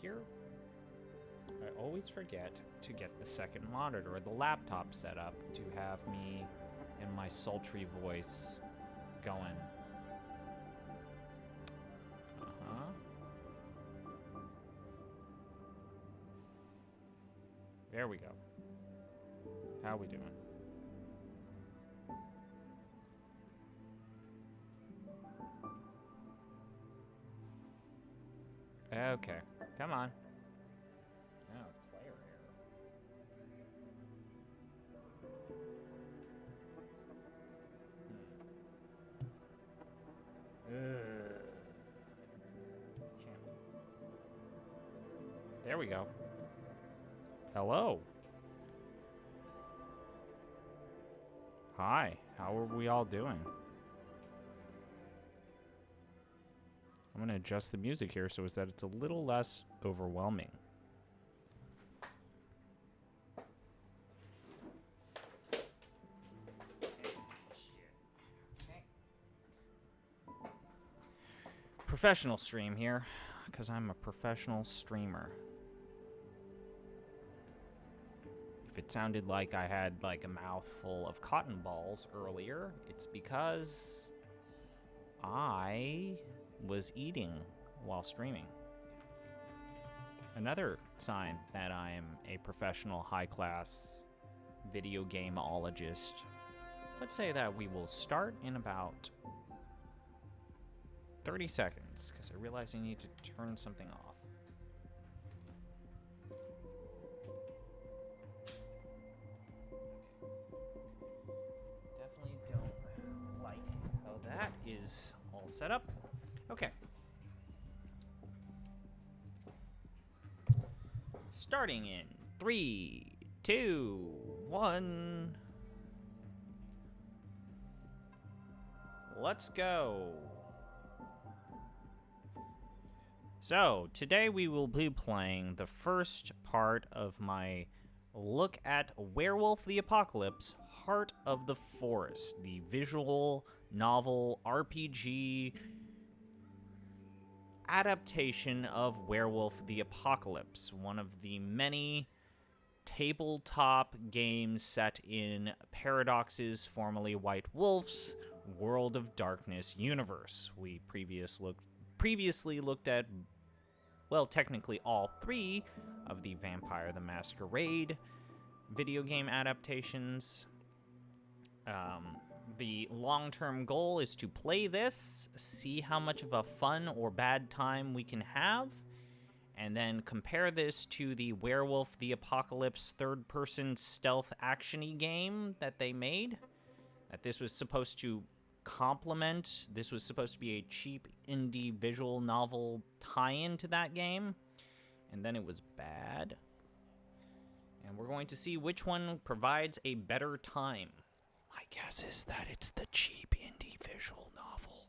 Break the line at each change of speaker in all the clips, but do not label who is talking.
here. I always forget to get the second monitor or the laptop set up to have me and my sultry voice going. There we go. How we doing? Okay, come on. Oh, player error. There we go. Hello. Hi, how are we all doing? I'm going to adjust the music here so that it's a little less overwhelming. Professional stream here, because I'm a professional streamer. If it sounded like I had like a mouthful of cotton balls earlier, it's because I was eating while streaming. Another sign that I am a professional high-class video gameologist. Let's say that we will start in about 30 seconds, because I realize I need to turn something off. Definitely don't like how that is all set up. Okay. Starting in 3, 2, 1. Let's go. So, today we will be playing the first part of my look at Werewolf the Apocalypse, Heart of the Forest, the visual novel RPG adaptation of Werewolf the Apocalypse, one of the many tabletop games set in Paradox's, formerly White Wolf's, World of Darkness universe. We previously looked at, well, technically all 3 of the Vampire the Masquerade video game adaptations. The long-term goal is to play this, see how much of a fun or bad time we can have, and then compare this to the Werewolf the Apocalypse third-person stealth action-y game that they made. That this was supposed to complement. This was supposed to be a cheap indie visual novel tie-in to that game, and then it was bad. And we're going to see which one provides a better time. My guess is that it's the cheap indie visual novel.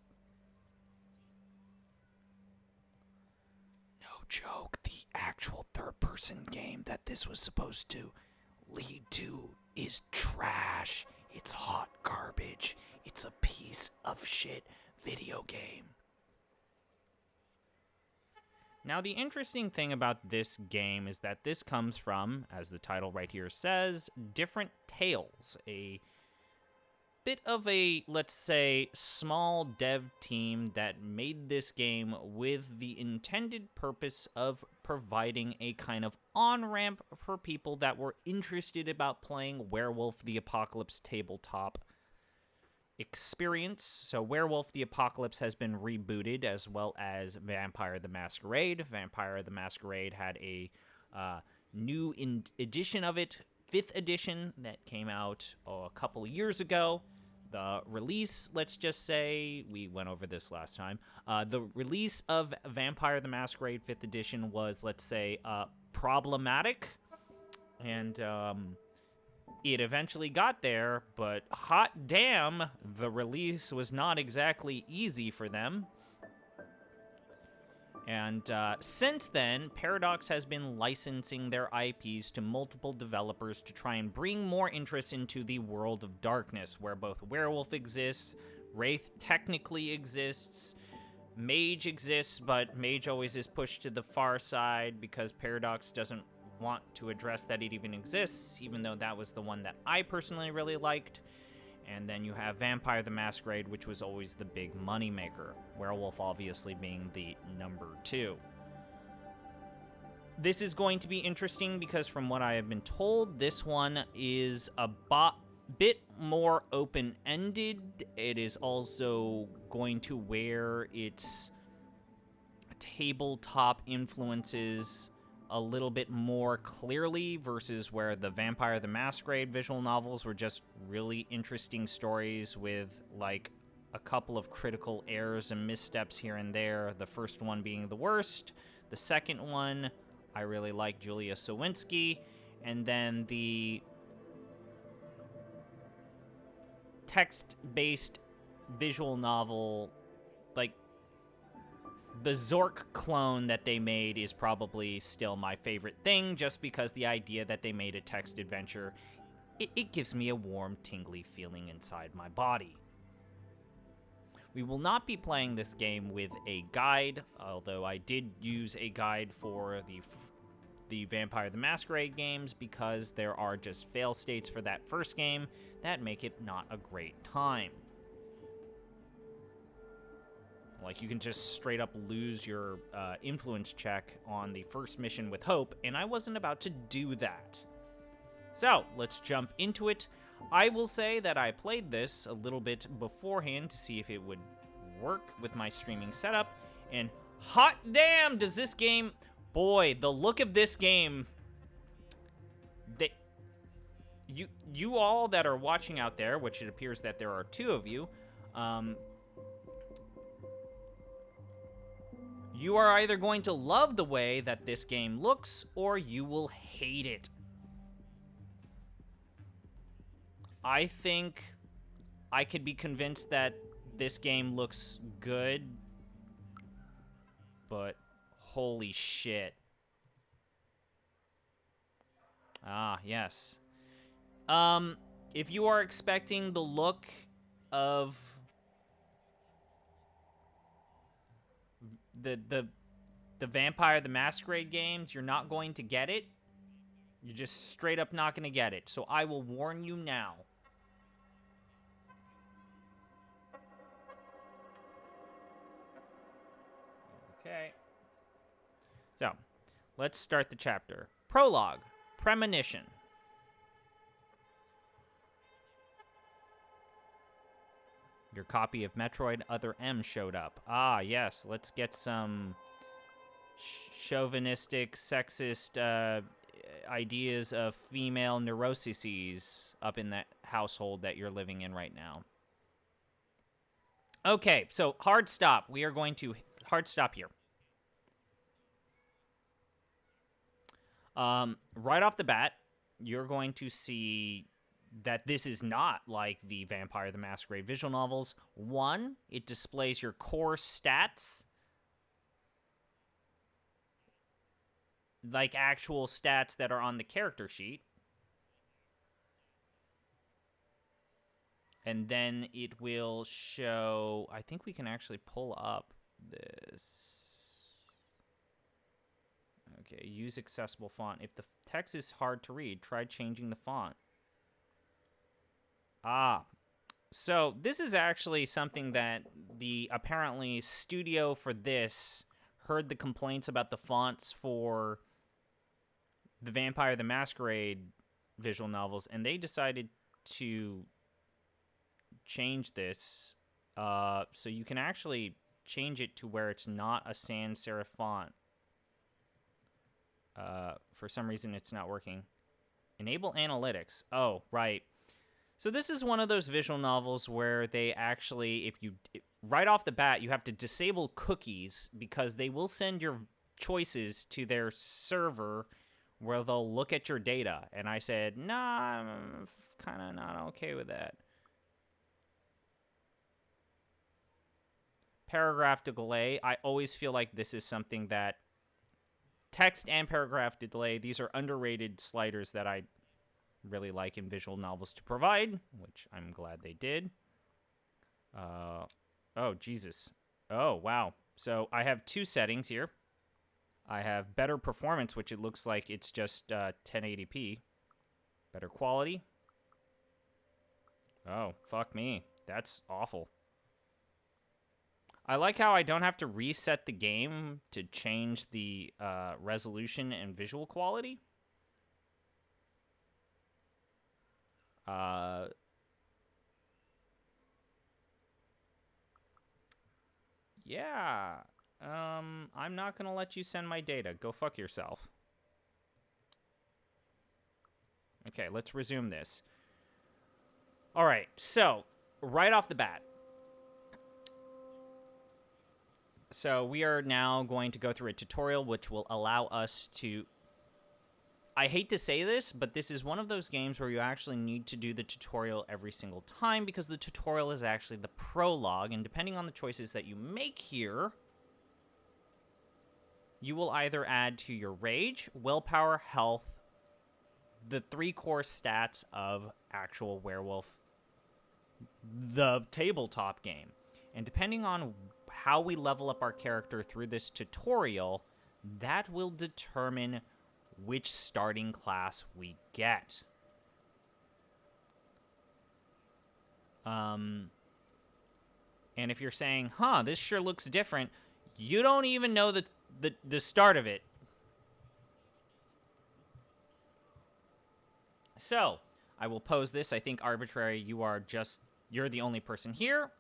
No joke, the actual third-person game that this was supposed to lead to is trash. It's hot garbage. It's a piece of shit video game. Now, the interesting thing about this game is that this comes from, as the title right here says, Different Tales, a bit of a, let's say, small dev team that made this game with the intended purpose of providing a kind of on-ramp for people that were interested about playing Werewolf the Apocalypse tabletop experience. So Werewolf the Apocalypse has been rebooted, as well as Vampire the Masquerade. Vampire the Masquerade had a new edition of it, 5th edition, that came out a couple of years ago. The release, let's just say, we went over this last time, the release of Vampire the Masquerade 5th edition was, let's say, problematic, and it eventually got there, but hot damn, the release was not exactly easy for them. And since then, Paradox has been licensing their IPs to multiple developers to try and bring more interest into the World of Darkness, where both Werewolf exists, Wraith technically exists, Mage exists, but Mage always is pushed to the far side because Paradox doesn't want to address that it even exists, even though that was the one that I personally really liked. And then you have Vampire the Masquerade, which was always the big moneymaker. Werewolf obviously being the number 2. This is going to be interesting because from what I have been told, this one is a bit more open-ended. It is also going to wear its tabletop influences a little bit more clearly versus where the Vampire the Masquerade visual novels were just really interesting stories with like a couple of critical errors and missteps here and there. The first one being the worst. The second one, I really like Julia Sawinski. And then the text-based visual novel, like the Zork clone that they made, is probably still my favorite thing, just because the idea that they made a text adventure, it gives me a warm, tingly feeling inside my body. We will not be playing this game with a guide, although I did use a guide for the Vampire the Masquerade games because there are just fail states for that first game that make it not a great time. Like, you can just straight up lose your influence check on the first mission with Hope, and I wasn't about to do that. So, let's jump into it. I will say that I played this a little bit beforehand to see if it would work with my streaming setup, and hot damn does this game... Boy, the look of this game... You all that are watching out there, which it appears that there are 2 of you, you are either going to love the way that this game looks, or you will hate it. I think I could be convinced that this game looks good, but holy shit. Ah, yes. If you are expecting the look of the Vampire the Masquerade games, you're not going to get it. You're just straight up not going to get it. So I will warn you now. Okay. So, let's start the chapter. Prologue. Premonition. Your copy of Metroid Other M showed up. Ah, yes. Let's get some chauvinistic, sexist ideas of female neuroses up in that household that you're living in right now. Okay, so hard stop. We are going to hard stop here. Right off the bat, you're going to see that this is not like the Vampire the Masquerade visual novels. 1, it displays your core stats, like actual stats that are on the character sheet. And then it will show, I think we can actually pull up this. Okay, use accessible font. If the text is hard to read, try changing the font. Ah, so this is actually something that the apparently studio for this heard the complaints about the fonts for the Vampire the Masquerade visual novels, and they decided to change this so you can actually change it to where it's not a sans serif font. For some reason, it's not working. Enable analytics. Oh, right. So this is one of those visual novels where they actually, right off the bat, you have to disable cookies because they will send your choices to their server where they'll look at your data. And I said, nah, I'm kind of not okay with that. Paragraph delay. I always feel like this is something that text and paragraph delay, these are underrated sliders that I really like in visual novels to provide, which I'm glad they did. Oh, Jesus. Oh, wow. So I have two settings here. I have better performance, which it looks like it's just 1080p. Better quality. Oh, fuck me. That's awful. I like how I don't have to reset the game to change the resolution and visual quality. Yeah. I'm not gonna let you send my data. Go fuck yourself. Okay, let's resume this. All right, so right off the bat. So we are now going to go through a tutorial which will allow us to... I hate to say this, but this is one of those games where you actually need to do the tutorial every single time because the tutorial is actually the prologue, and depending on the choices that you make here, you will either add to your rage, willpower, health, the 3 core stats of actual Werewolf, the tabletop game. And depending on how we level up our character through this tutorial, that will determine which starting class we get. And if you're saying, huh, this sure looks different, you don't even know the start of it. So, I will pose this, I think arbitrary, you're the only person here.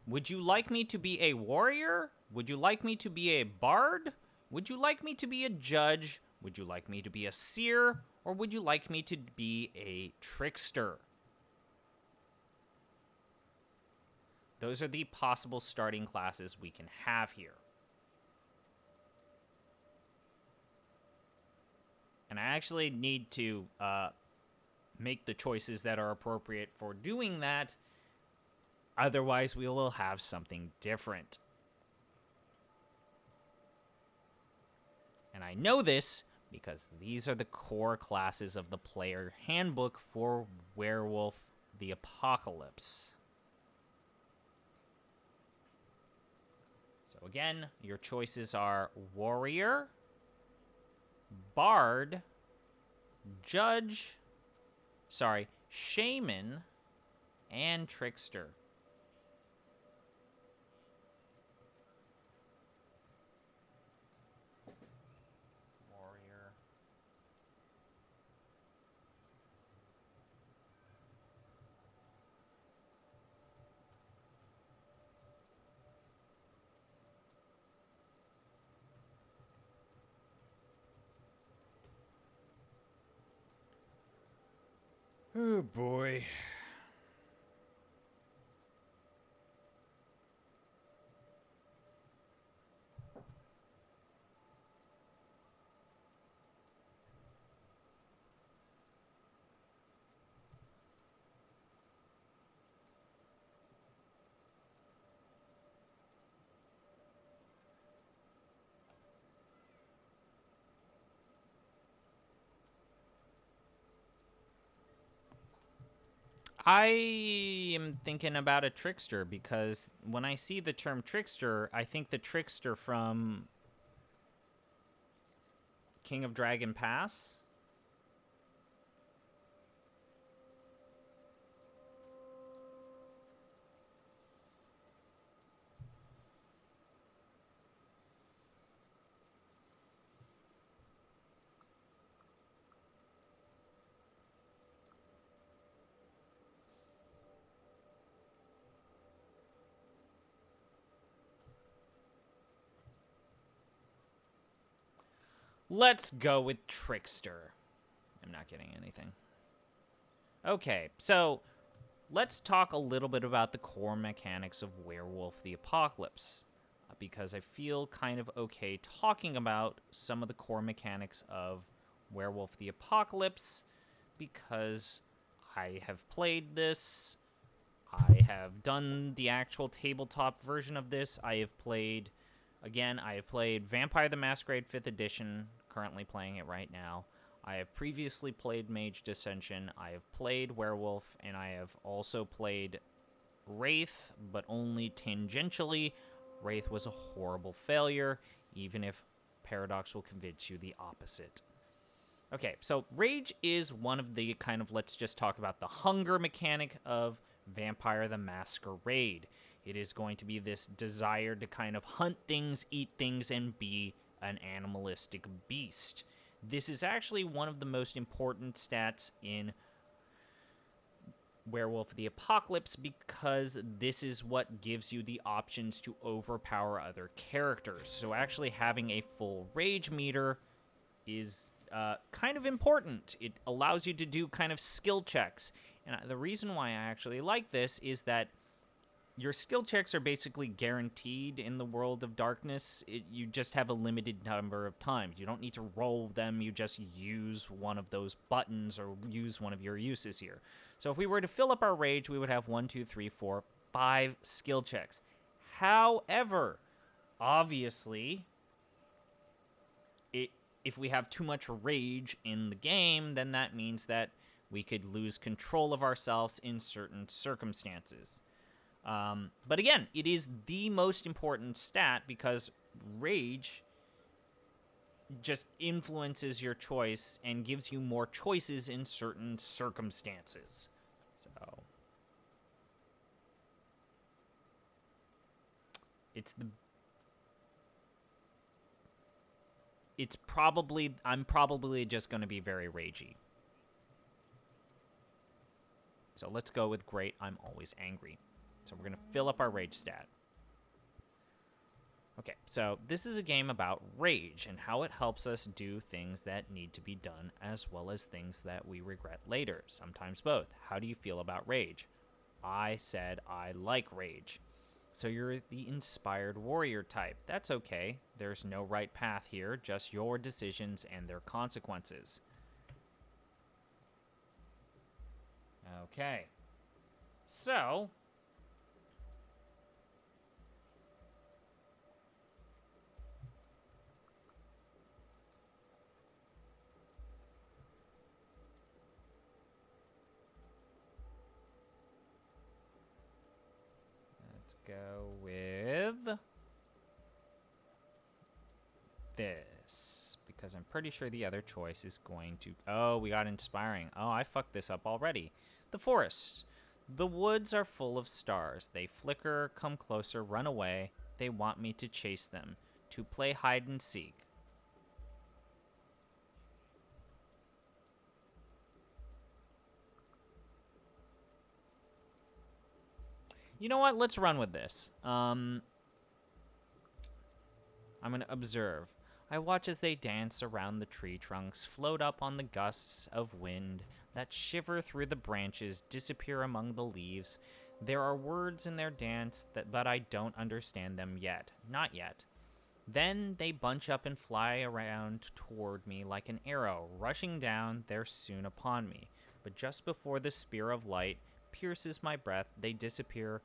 Would you like me to be a warrior? Would you like me to be a bard? Would you like me to be a judge? Would you like me to be a seer? Or would you like me to be a trickster? Those are the possible starting classes we can have here. And I actually need to make the choices that are appropriate for doing that. Otherwise, we will have something different. And I know this because these are the core classes of the player handbook for Werewolf the Apocalypse. So again, your choices are warrior, bard, shaman, and trickster. Oh boy. I am thinking about a trickster because when I see the term trickster, I think the trickster from King of Dragon Pass. Let's go with trickster. I'm not getting anything. Okay, so let's talk a little bit about the core mechanics of Werewolf the Apocalypse, because I feel kind of okay talking about some of the core mechanics of Werewolf the Apocalypse, because I have played this, I have done the actual tabletop version of this, I have played Vampire the Masquerade 5th Edition, currently playing it right now. I have previously played Mage Dissension, I have played Werewolf, and I have also played Wraith, but only tangentially. Wraith was a horrible failure, even if Paradox will convince you the opposite. Okay, so Rage is one of the kind of, let's just talk about the hunger mechanic of Vampire the Masquerade. It is going to be this desire to kind of hunt things, eat things, and be an animalistic beast. This is actually one of the most important stats in Werewolf the Apocalypse because this is what gives you the options to overpower other characters. So actually having a full rage meter is kind of important. It allows you to do kind of skill checks. And the reason why I actually like this is that your skill checks are basically guaranteed in the World of Darkness. You just have a limited number of times. You don't need to roll them. You just use one of those buttons or use one of your uses here. So if we were to fill up our rage, we would have 1, 2, 3, 4, 5 skill checks. However, obviously, if we have too much rage in the game, then that means that we could lose control of ourselves in certain circumstances. But again, it is the most important stat because rage just influences your choice and gives you more choices in certain circumstances. So I'm probably just going to be very ragey. So let's go with great, I'm always angry. So we're going to fill up our rage stat. Okay, so this is a game about rage and how it helps us do things that need to be done as well as things that we regret later, sometimes both. How do you feel about rage? I said I like rage. So you're the inspired warrior type. That's okay. There's no right path here, just your decisions and their consequences. Okay. So let's go with this, because I'm pretty sure the other choice is going to... Oh, we got inspiring. Oh, I fucked this up already. The forest. The woods are full of stars. They flicker, come closer, run away. They want me to chase them, to play hide and seek. You know what? Let's run with this. I'm going to observe. I watch as they dance around the tree trunks, float up on the gusts of wind that shiver through the branches, disappear among the leaves. There are words in their dance, but I don't understand them yet. Not yet. Then they bunch up and fly around toward me like an arrow. Rushing down, they're soon upon me. But just before the spear of light pierces my breath, they disappear,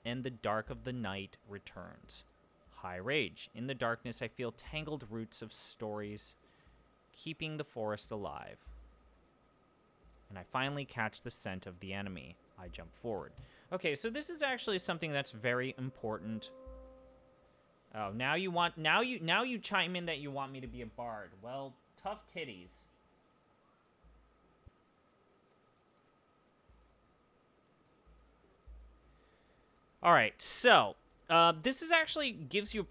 and the dark of the night returns. High rage. In the darkness, I feel tangled roots of stories, keeping the forest alive. And I finally catch the scent of the enemy. I jump forward. Okay, so this is actually something that's very important. Oh, now you chime in that you want me to be a bard. Well, tough titties. All right, so this is actually gives you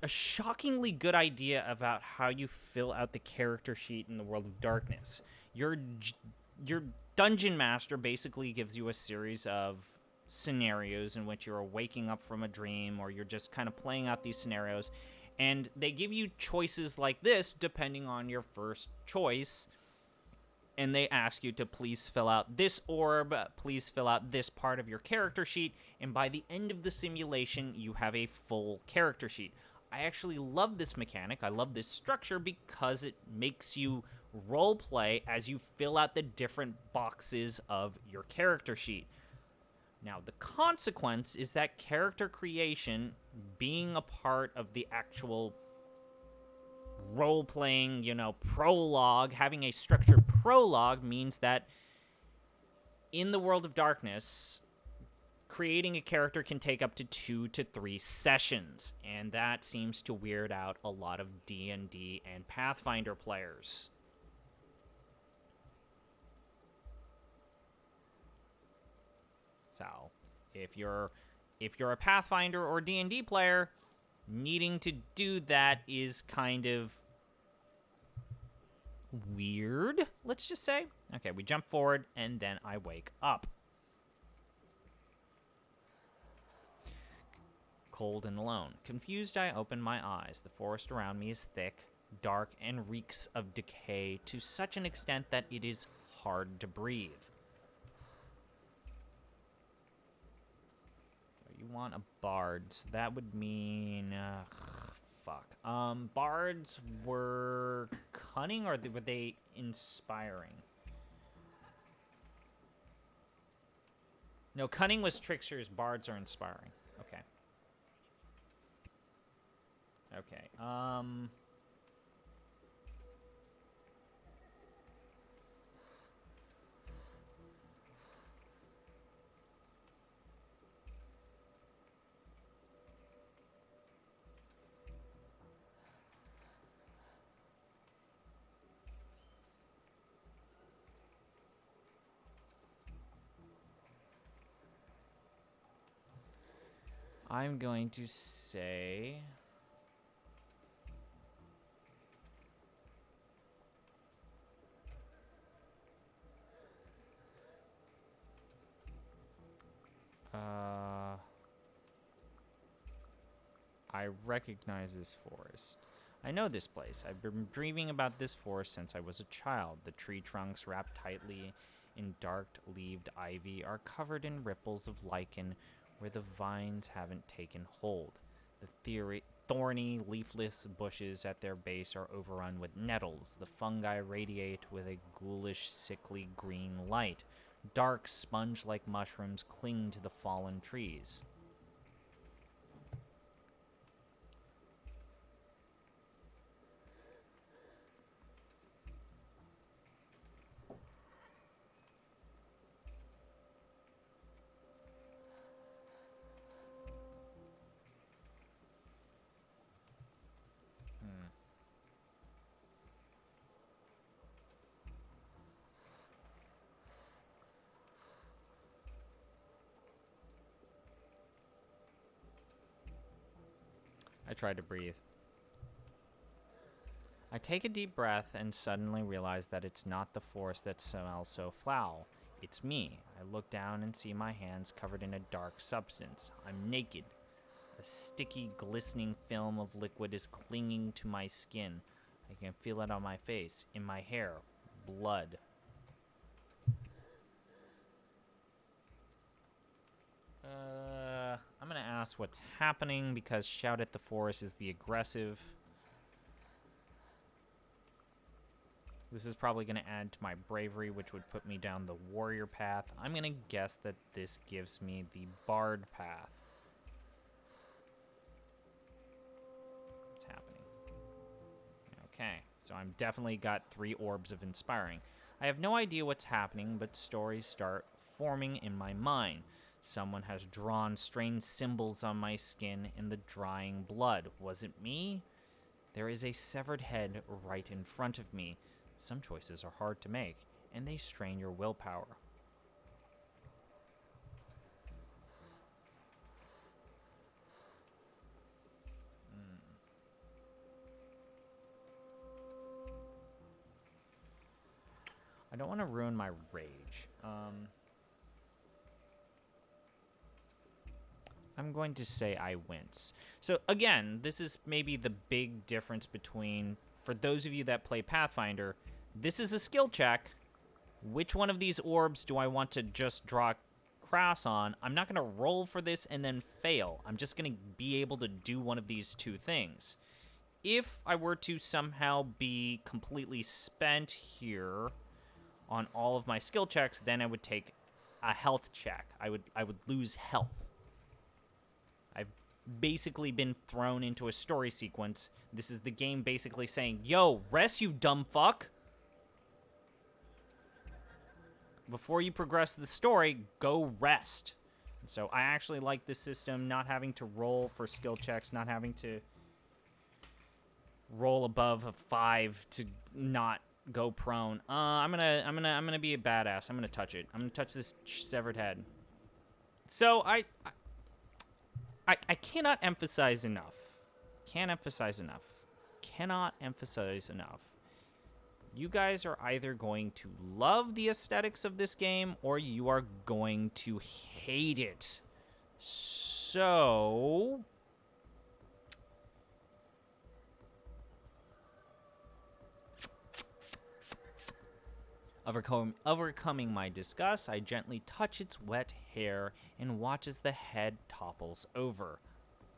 a shockingly good idea about how you fill out the character sheet in the World of Darkness. Your dungeon master basically gives you a series of scenarios in which you're waking up from a dream or you're just kind of playing out these scenarios, and they give you choices like this depending on your first choice. And they ask you to please fill out this orb, please fill out this part of your character sheet, and by the end of the simulation, you have a full character sheet. I actually love this mechanic. I love this structure because it makes you roleplay as you fill out the different boxes of your character sheet. Now, the consequence is that character creation, being a part of the actual role-playing, prologue, having a structured prologue means that in the World of Darkness, creating a character can take up to 2 to 3 sessions, and that seems to weird out a lot of D&D and Pathfinder players. So, if you're a Pathfinder or D&D player, needing to do that is kind of weird, let's just say. Okay, we jump forward, and then I wake up. Cold and alone. Confused, I open my eyes. The forest around me is thick, dark, and reeks of decay to such an extent that it is hard to breathe. You want a bard. So that would mean... fuck. Bards were cunning, or were they inspiring? No, cunning was tricksters. Bards are inspiring. Okay. Okay. I'm going to say... I recognize this forest. I know this place. I've been dreaming about this forest since I was a child. The tree trunks, wrapped tightly in dark-leaved ivy, are covered in ripples of lichen where the vines haven't taken hold. The thorny, leafless bushes at their base are overrun with nettles. The fungi radiate with a ghoulish, sickly green light. Dark, sponge-like mushrooms cling to the fallen trees. I tried to breathe. I take a deep breath and suddenly realize that it's not the forest that smells so foul. It's me. I look down and see my hands covered in a dark substance. I'm naked. A sticky, glistening film of liquid is clinging to my skin. I can feel it on my face, in my hair. Blood. I'm gonna ask what's happening because shout at the forest is the aggressive. This is probably gonna add to my bravery, which would put me down the warrior path. I'm gonna guess that this gives me the bard path. What's happening? Okay, so I'm definitely got 3 orbs of inspiring. I have no idea what's happening, but stories start forming in my mind. Someone has drawn strange symbols on my skin in the drying blood. Was it me? There is a severed head right in front of me. Some choices are hard to make, and they strain your willpower. I don't want to ruin my rage. I'm going to say I wince. So again, this is maybe the big difference between, for those of you that play Pathfinder, this is a skill check. Which one of these orbs do I want to just draw crass on? I'm not going to roll for this and then fail. I'm just going to be able to do one of these 2 things. If I were to somehow be completely spent here on all of my skill checks, then I would take a health check. I would lose health. I've basically been thrown into a story sequence. This is the game basically saying, yo, rest, you dumb fuck. Before you progress the story, go rest. So I actually like this system, not having to roll for skill checks, not having to roll above a 5 to not go prone. I'm gonna be a badass. I'm gonna touch it. I'm gonna touch this severed head. So I cannot emphasize enough. Can't emphasize enough. Cannot emphasize enough. You guys are either going to love the aesthetics of this game or you are going to hate it. So overcoming my disgust, I gently touch its wet hair and watch as the head topples over.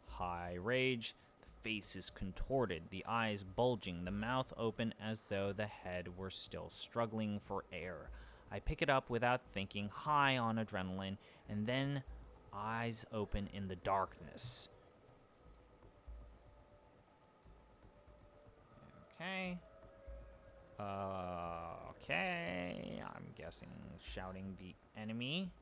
High rage, the face is contorted, the eyes bulging, the mouth open as though the head were still struggling for air. I pick it up without thinking, high on adrenaline, and then eyes open in the darkness. Okay. Okay, I'm guessing shouting the enemy.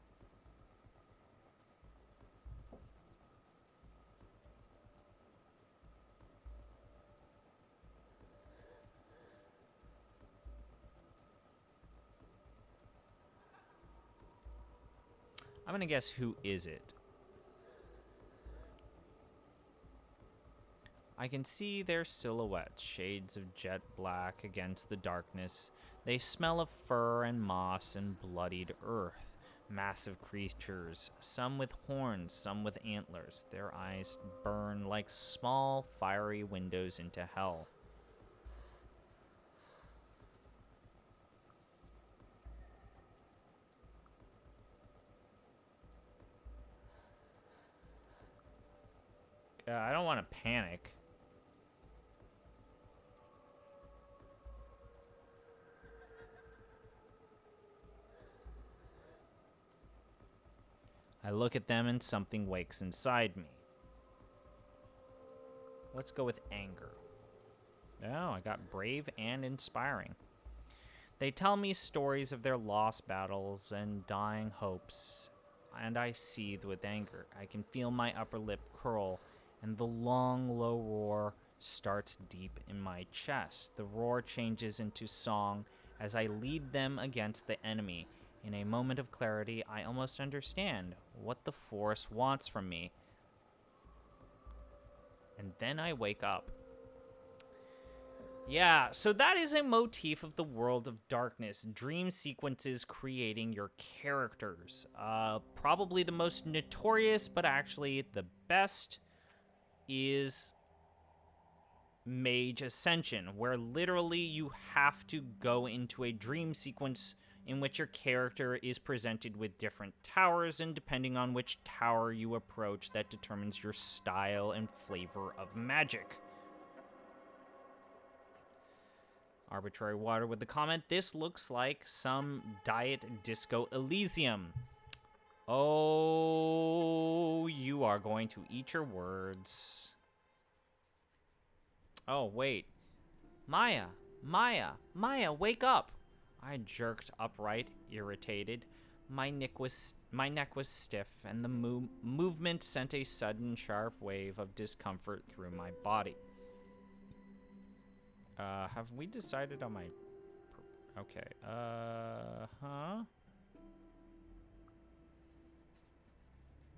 I'm gonna guess who is it? I can see their silhouettes, shades of jet black against the darkness. They smell of fur and moss and bloodied earth. Massive creatures, some with horns, some with antlers. Their eyes burn like small, fiery windows into hell. I don't want to panic. I look at them and something wakes inside me. Let's go with anger. Oh, I got brave and inspiring. They tell me stories of their lost battles and dying hopes, and I seethe with anger. I can feel my upper lip curl, and the long, low roar starts deep in my chest. The roar changes into song as I lead them against the enemy. In a moment of clarity, I almost understand what the force wants from me. And then I wake up. Yeah, so that is a motif of the world of darkness. Dream sequences creating your characters. Probably the most notorious, but actually the best, is Mage Ascension, where literally you have to go into a dream sequence in which your character is presented with different towers, and depending on which tower you approach, that determines your style and flavor of magic. Arbitrary Water with the comment, this looks like some Diet Disco Elysium. Oh, you are going to eat your words. Oh, wait. Maya, wake up. I jerked upright, irritated. My neck was stiff, and the movement sent a sudden, sharp wave of discomfort through my body. Have we decided on my... Okay,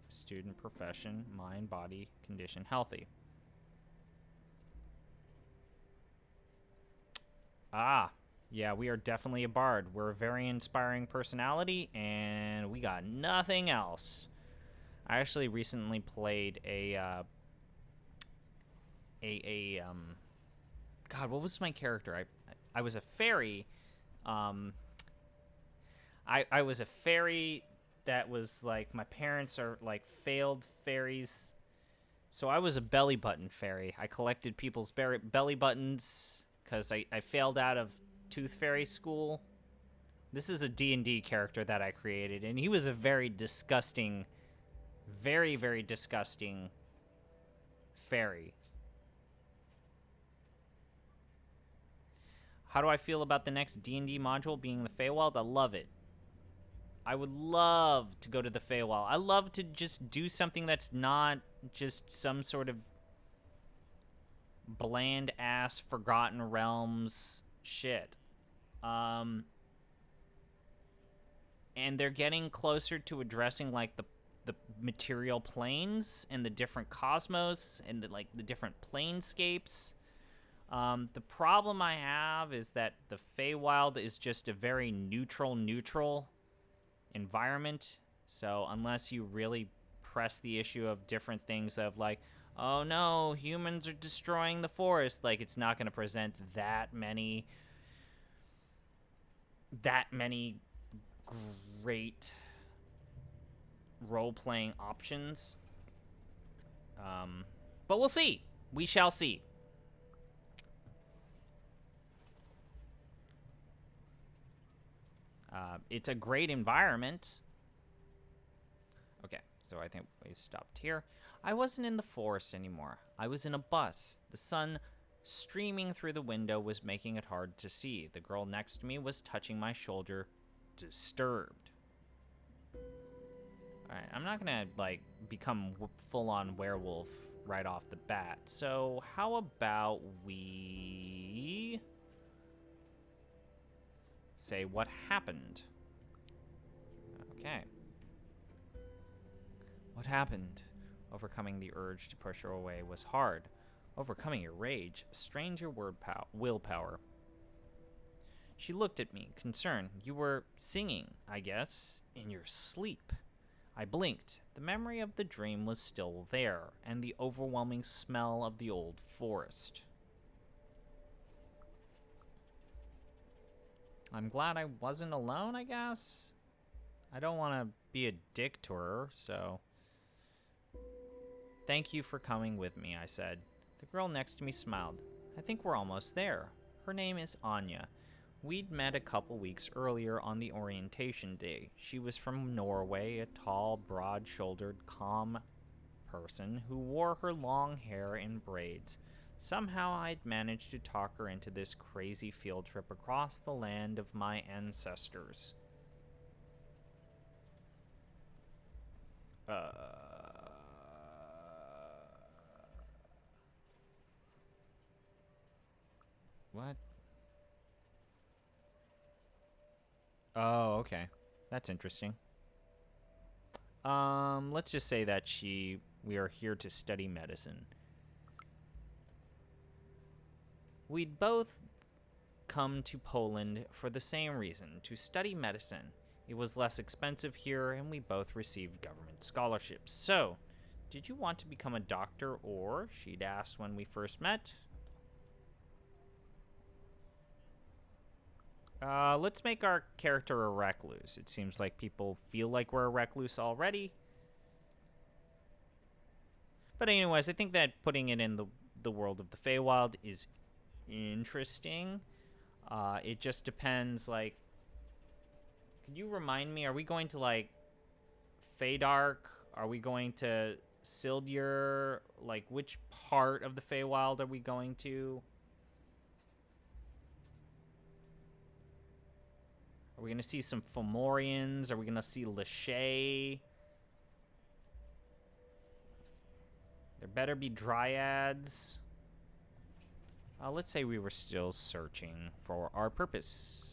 Student, profession, mind, body, condition, healthy. Yeah, we are definitely a bard. We're a very inspiring personality, and we got nothing else. I actually recently played God, what was my character? I was a fairy. I was a fairy that was like, my parents are like failed fairies. So I was a belly button fairy. I collected people's belly buttons because I failed out of Tooth Fairy school. This is a D&D character that I created, and he was a very disgusting, very, very disgusting fairy. How do I feel about the next D&D module being the Feywild? I love it. I would love to go to the Feywild. I love to just do something that's not just some sort of bland-ass Forgotten Realms shit. And they're getting closer to addressing, like, the material planes and the different cosmos and the different planescapes. The problem I have is that the Feywild is just a very neutral environment. So unless you really press the issue of different things of like, oh no, humans are destroying the forest, like, it's not going to present that many great role-playing options. But we'll see. We shall see. It's a great environment. Okay, so I think we stopped here. I wasn't in the forest anymore. I was in a bus. The sun streaming through the window was making it hard to see. The girl next to me was touching my shoulder, disturbed. Alright, I'm not gonna, like, become full-on werewolf right off the bat. So how about we say what happened? Okay. What happened? Overcoming the urge to push her away was hard. Overcoming your rage, strains your willpower. She looked at me, concerned. You were singing, I guess, in your sleep. I blinked. The memory of the dream was still there, and the overwhelming smell of the old forest. I'm glad I wasn't alone, I guess. I don't want to be a dick to her, so... Thank you for coming with me, I said. The girl next to me smiled. I think we're almost there. Her name is Anya. We'd met a couple weeks earlier on the orientation day. She was from Norway, a tall, broad-shouldered, calm person who wore her long hair in braids. Somehow I'd managed to talk her into this crazy field trip across the land of my ancestors. What? Oh, okay. That's interesting. Let's just say that we are here to study medicine. We'd both come to Poland for the same reason, to study medicine. It was less expensive here, and we both received government scholarships. So, did you want to become a doctor, or, she'd asked when we first met? Let's make our character a recluse. It seems like people feel like we're a recluse already. But anyways, I think that putting it in the world of the Feywild is interesting. It just depends, like... Could you remind me, are we going to, like, Feydark? Are we going to Sildir? Like, which part of the Feywild are we going to? Are we going to see some Fomorians? Are we going to see Lachey? There better be Dryads. Let's say we were still searching for our purpose.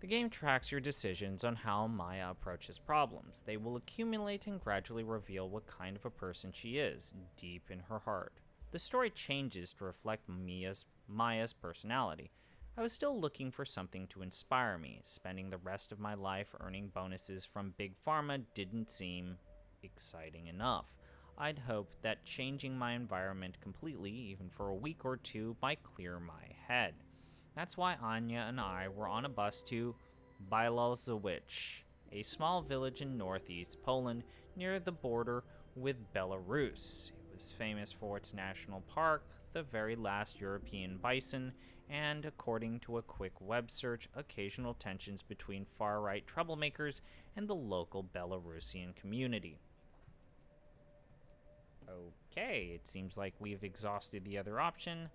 The game tracks your decisions on how Maya approaches problems. They will accumulate and gradually reveal what kind of a person she is, deep in her heart. The story changes to reflect Maya's personality. I was still looking for something to inspire me. Spending the rest of my life earning bonuses from Big Pharma didn't seem exciting enough. I'd hoped that changing my environment completely, even for a week or two, might clear my head. That's why Anya and I were on a bus to Bielozowicz, a small village in northeast Poland near the border with Belarus. It was famous for its national park, the very last European bison, and, according to a quick web search, occasional tensions between far-right troublemakers and the local Belarusian community. Okay, it seems like we've exhausted the other option.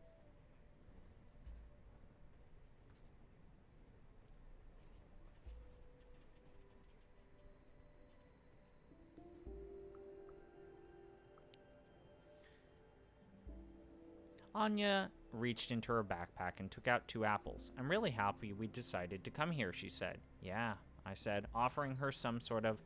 Anya reached into her backpack and took out 2 apples. I'm really happy we decided to come here, she said. Yeah, I said, offering her some sort of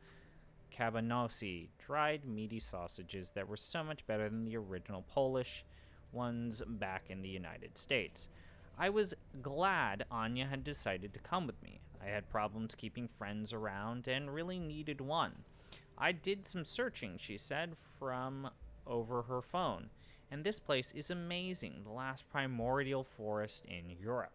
kabanosi, dried meaty sausages that were so much better than the original Polish ones back in the United States. I was glad Anya had decided to come with me. I had problems keeping friends around and really needed one. I did some searching, she said, from over her phone. And this place is amazing, the last primordial forest in Europe.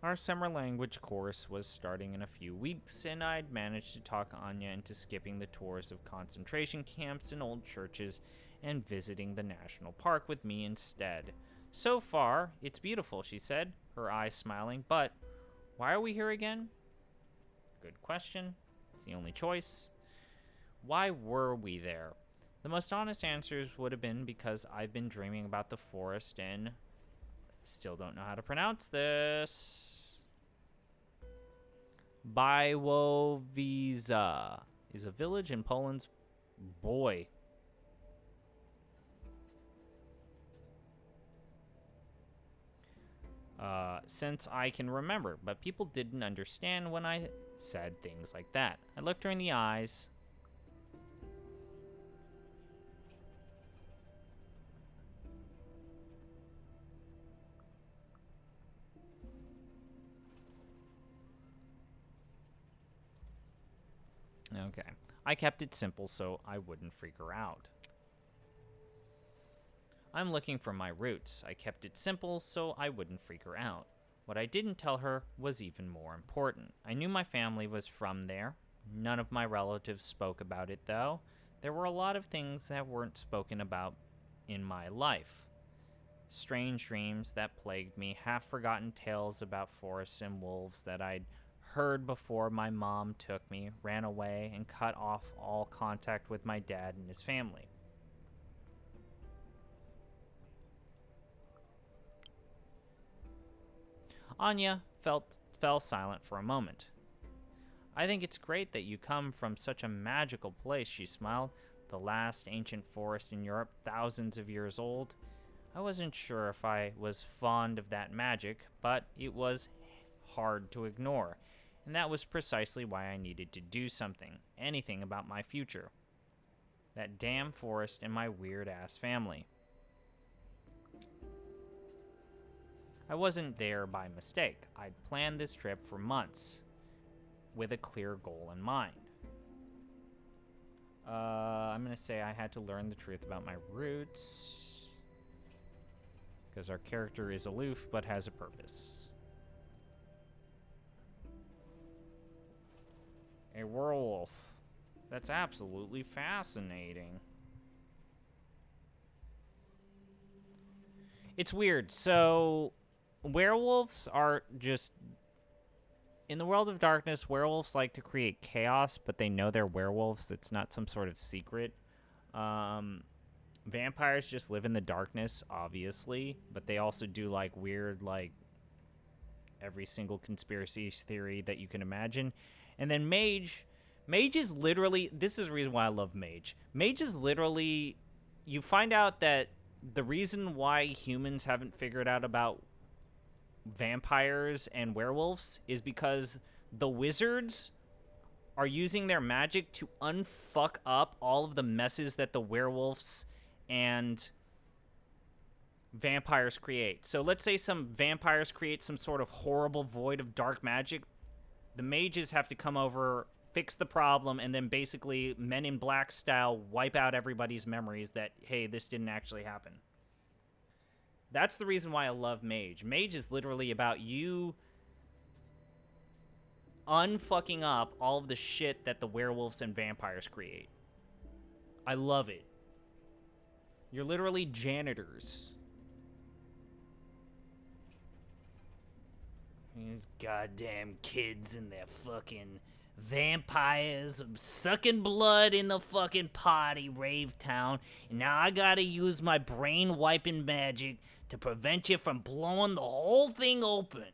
Our summer language course was starting in a few weeks, and I'd managed to talk Anya into skipping the tours of concentration camps and old churches and visiting the national park with me instead. So far, it's beautiful, she said, her eyes smiling, but why are we here again? Good question. It's the only choice. Why were we there? The most honest answers would have been because I've been dreaming about the forest and still don't know how to pronounce this. Biłowica is a village in Poland's boy. Since I can remember, but people didn't understand when I said things like that. I looked her in the eyes. Okay. I kept it simple so I wouldn't freak her out. I'm looking for my roots. I kept it simple so I wouldn't freak her out. What I didn't tell her was even more important. I knew my family was from there. None of my relatives spoke about it, though. There were a lot of things that weren't spoken about in my life. Strange dreams that plagued me, half-forgotten tales about forests and wolves that I'd heard before my mom took me, ran away, and cut off all contact with my dad and his family. Anya fell silent for a moment. I think it's great that you come from such a magical place, she smiled. The last ancient forest in Europe, thousands of years old. I wasn't sure if I was fond of that magic, but it was hard to ignore. And that was precisely why I needed to do something, anything about my future. That damn forest and my weird-ass family. I wasn't there by mistake. I'd planned this trip for months, with a clear goal in mind. I'm going to say I had to learn the truth about my roots, because our character is aloof but has a purpose. A werewolf. That's absolutely fascinating. It's weird. So, werewolves are just... In the world of darkness, werewolves like to create chaos, but they know they're werewolves. It's not some sort of secret. Vampires just live in the darkness, obviously, but they also do, like, weird, like, every single conspiracy theory that you can imagine. And then Mage is literally, this is the reason why I love Mage. Mage is literally, you find out that the reason why humans haven't figured out about vampires and werewolves is because the wizards are using their magic to unfuck up all of the messes that the werewolves and vampires create. So let's say some vampires create some sort of horrible void of dark magic. The mages have to come over, fix the problem, and then basically Men in Black style wipe out everybody's memories that, hey, this didn't actually happen. That's the reason why I love Mage. Mage is literally about you unfucking up all of the shit that the werewolves and vampires create. I love it. You're literally janitors. These goddamn kids and their fucking vampires sucking blood in the fucking party rave town, and now I gotta use my brain wiping magic to prevent you from blowing the whole thing open.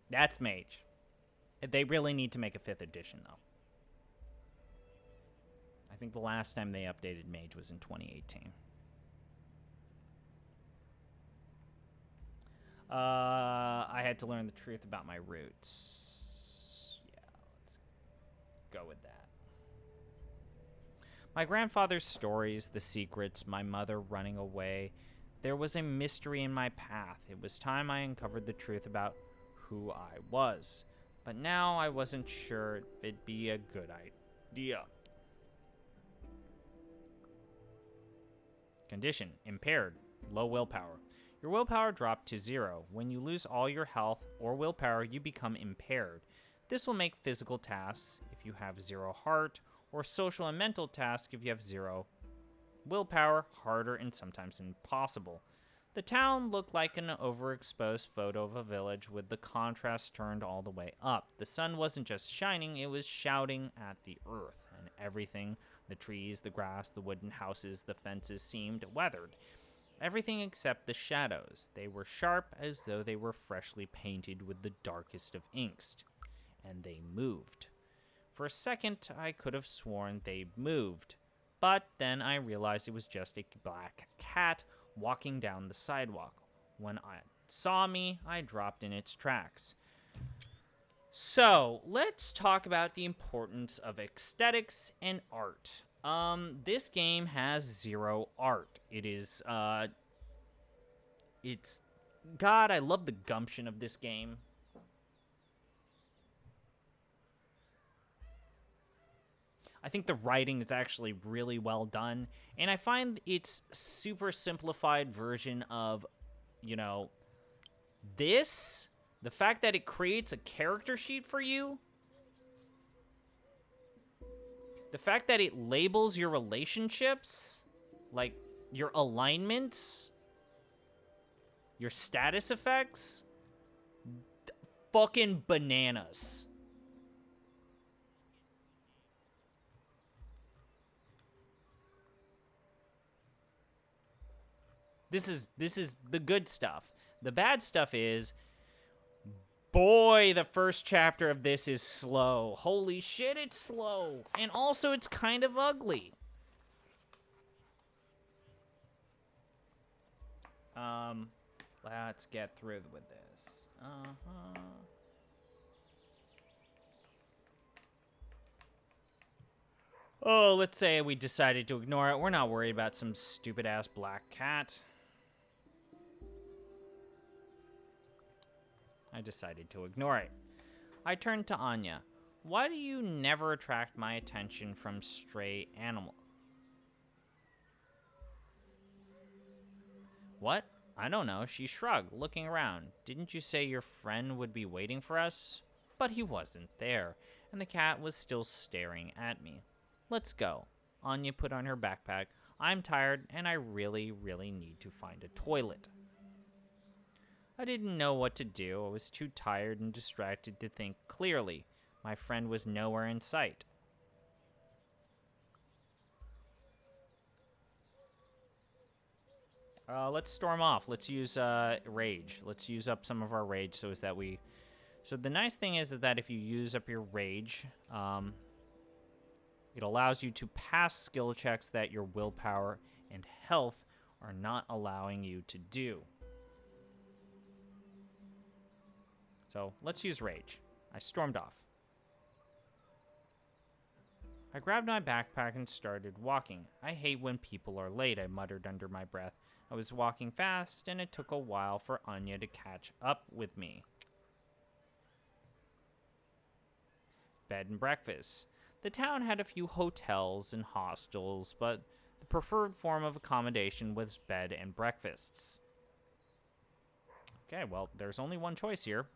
That's Mage. They really need to make a 5th edition, though. I think the last time they updated Mage was in 2018. I had to learn the truth about my roots. Yeah, let's go with that. My grandfather's stories, the secrets, my mother running away. There was a mystery in my path. It was time I uncovered the truth about who I was. But now I wasn't sure if it'd be a good idea. Condition: impaired, low willpower. Your willpower dropped to 0. When you lose all your health or willpower, you become impaired. This will make physical tasks if you have 0 heart, or social and mental tasks if you have 0 willpower harder and sometimes impossible. The town looked like an overexposed photo of a village with the contrast turned all the way up. The sun wasn't just shining, it was shouting at the earth, and everything, the trees, the grass, the wooden houses, the fences, seemed weathered. Everything except the shadows. They were sharp as though they were freshly painted with the darkest of inks. And they moved. For a second, I could have sworn they moved. But then I realized it was just a black cat walking down the sidewalk. When it saw me, I dropped in its tracks. So, let's talk about the importance of aesthetics and art. This game has 0 art. God, I love the gumption of this game. I think the writing is actually really well done, and I find it's super simplified version of, this, the fact that it creates a character sheet for you, the fact that it labels your relationships, like your alignments, your status effects, fucking bananas. This is the good stuff. The bad stuff is, boy, the first chapter of this is slow. Holy shit, it's slow. And also, it's kind of ugly. Let's get through with this. Oh, let's say we decided to ignore it. We're not worried about some stupid-ass black cat. I decided to ignore it. I turned to Anya. Why do you never attract my attention from stray animal? What? I don't know. She shrugged, looking around. Didn't you say your friend would be waiting for us? But he wasn't there, and the cat was still staring at me. Let's go. Anya put on her backpack. I'm tired, and I really, really need to find a toilet. I didn't know what to do. I was too tired and distracted to think clearly. My friend was nowhere in sight. Let's storm off. Let's use rage. Let's use up some of our rage so that we... So the nice thing is that if you use up your rage, it allows you to pass skill checks that your willpower and health are not allowing you to do. So let's use rage. I stormed off. I grabbed my backpack and started walking. I hate when people are late, I muttered under my breath. I was walking fast, and it took a while for Anya to catch up with me. Bed and breakfast. The town had a few hotels and hostels, but the preferred form of accommodation was bed and breakfasts. Okay, well, there's only one choice here.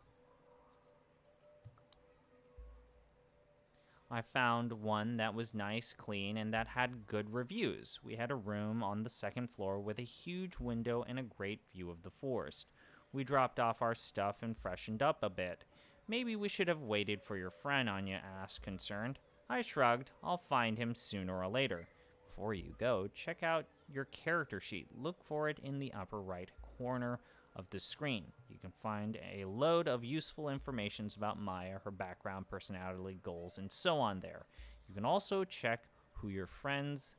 I found one that was nice, clean, and that had good reviews. We had a room on the second floor with a huge window and a great view of the forest. We dropped off our stuff and freshened up a bit. Maybe we should have waited for your friend, Anya asked, concerned. I shrugged. I'll find him sooner or later. Before you go, check out your character sheet. Look for it in the upper right corner of the screen. You can find a load of useful information about Maya, her background, personality, goals, and so on there. You can also check who your friends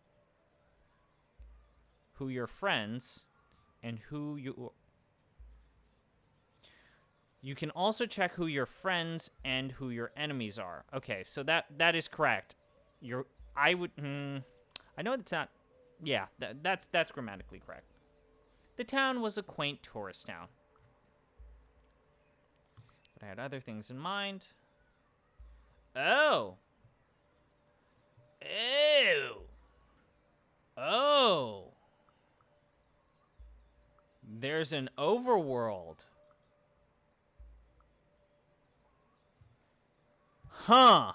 and who you can also check who your friends and who your enemies are. Okay, so that is correct. I know it's not. Yeah, that's grammatically correct. The town was a quaint tourist town, but I had other things in mind. Oh. Ew. Oh. There's an overworld. Huh.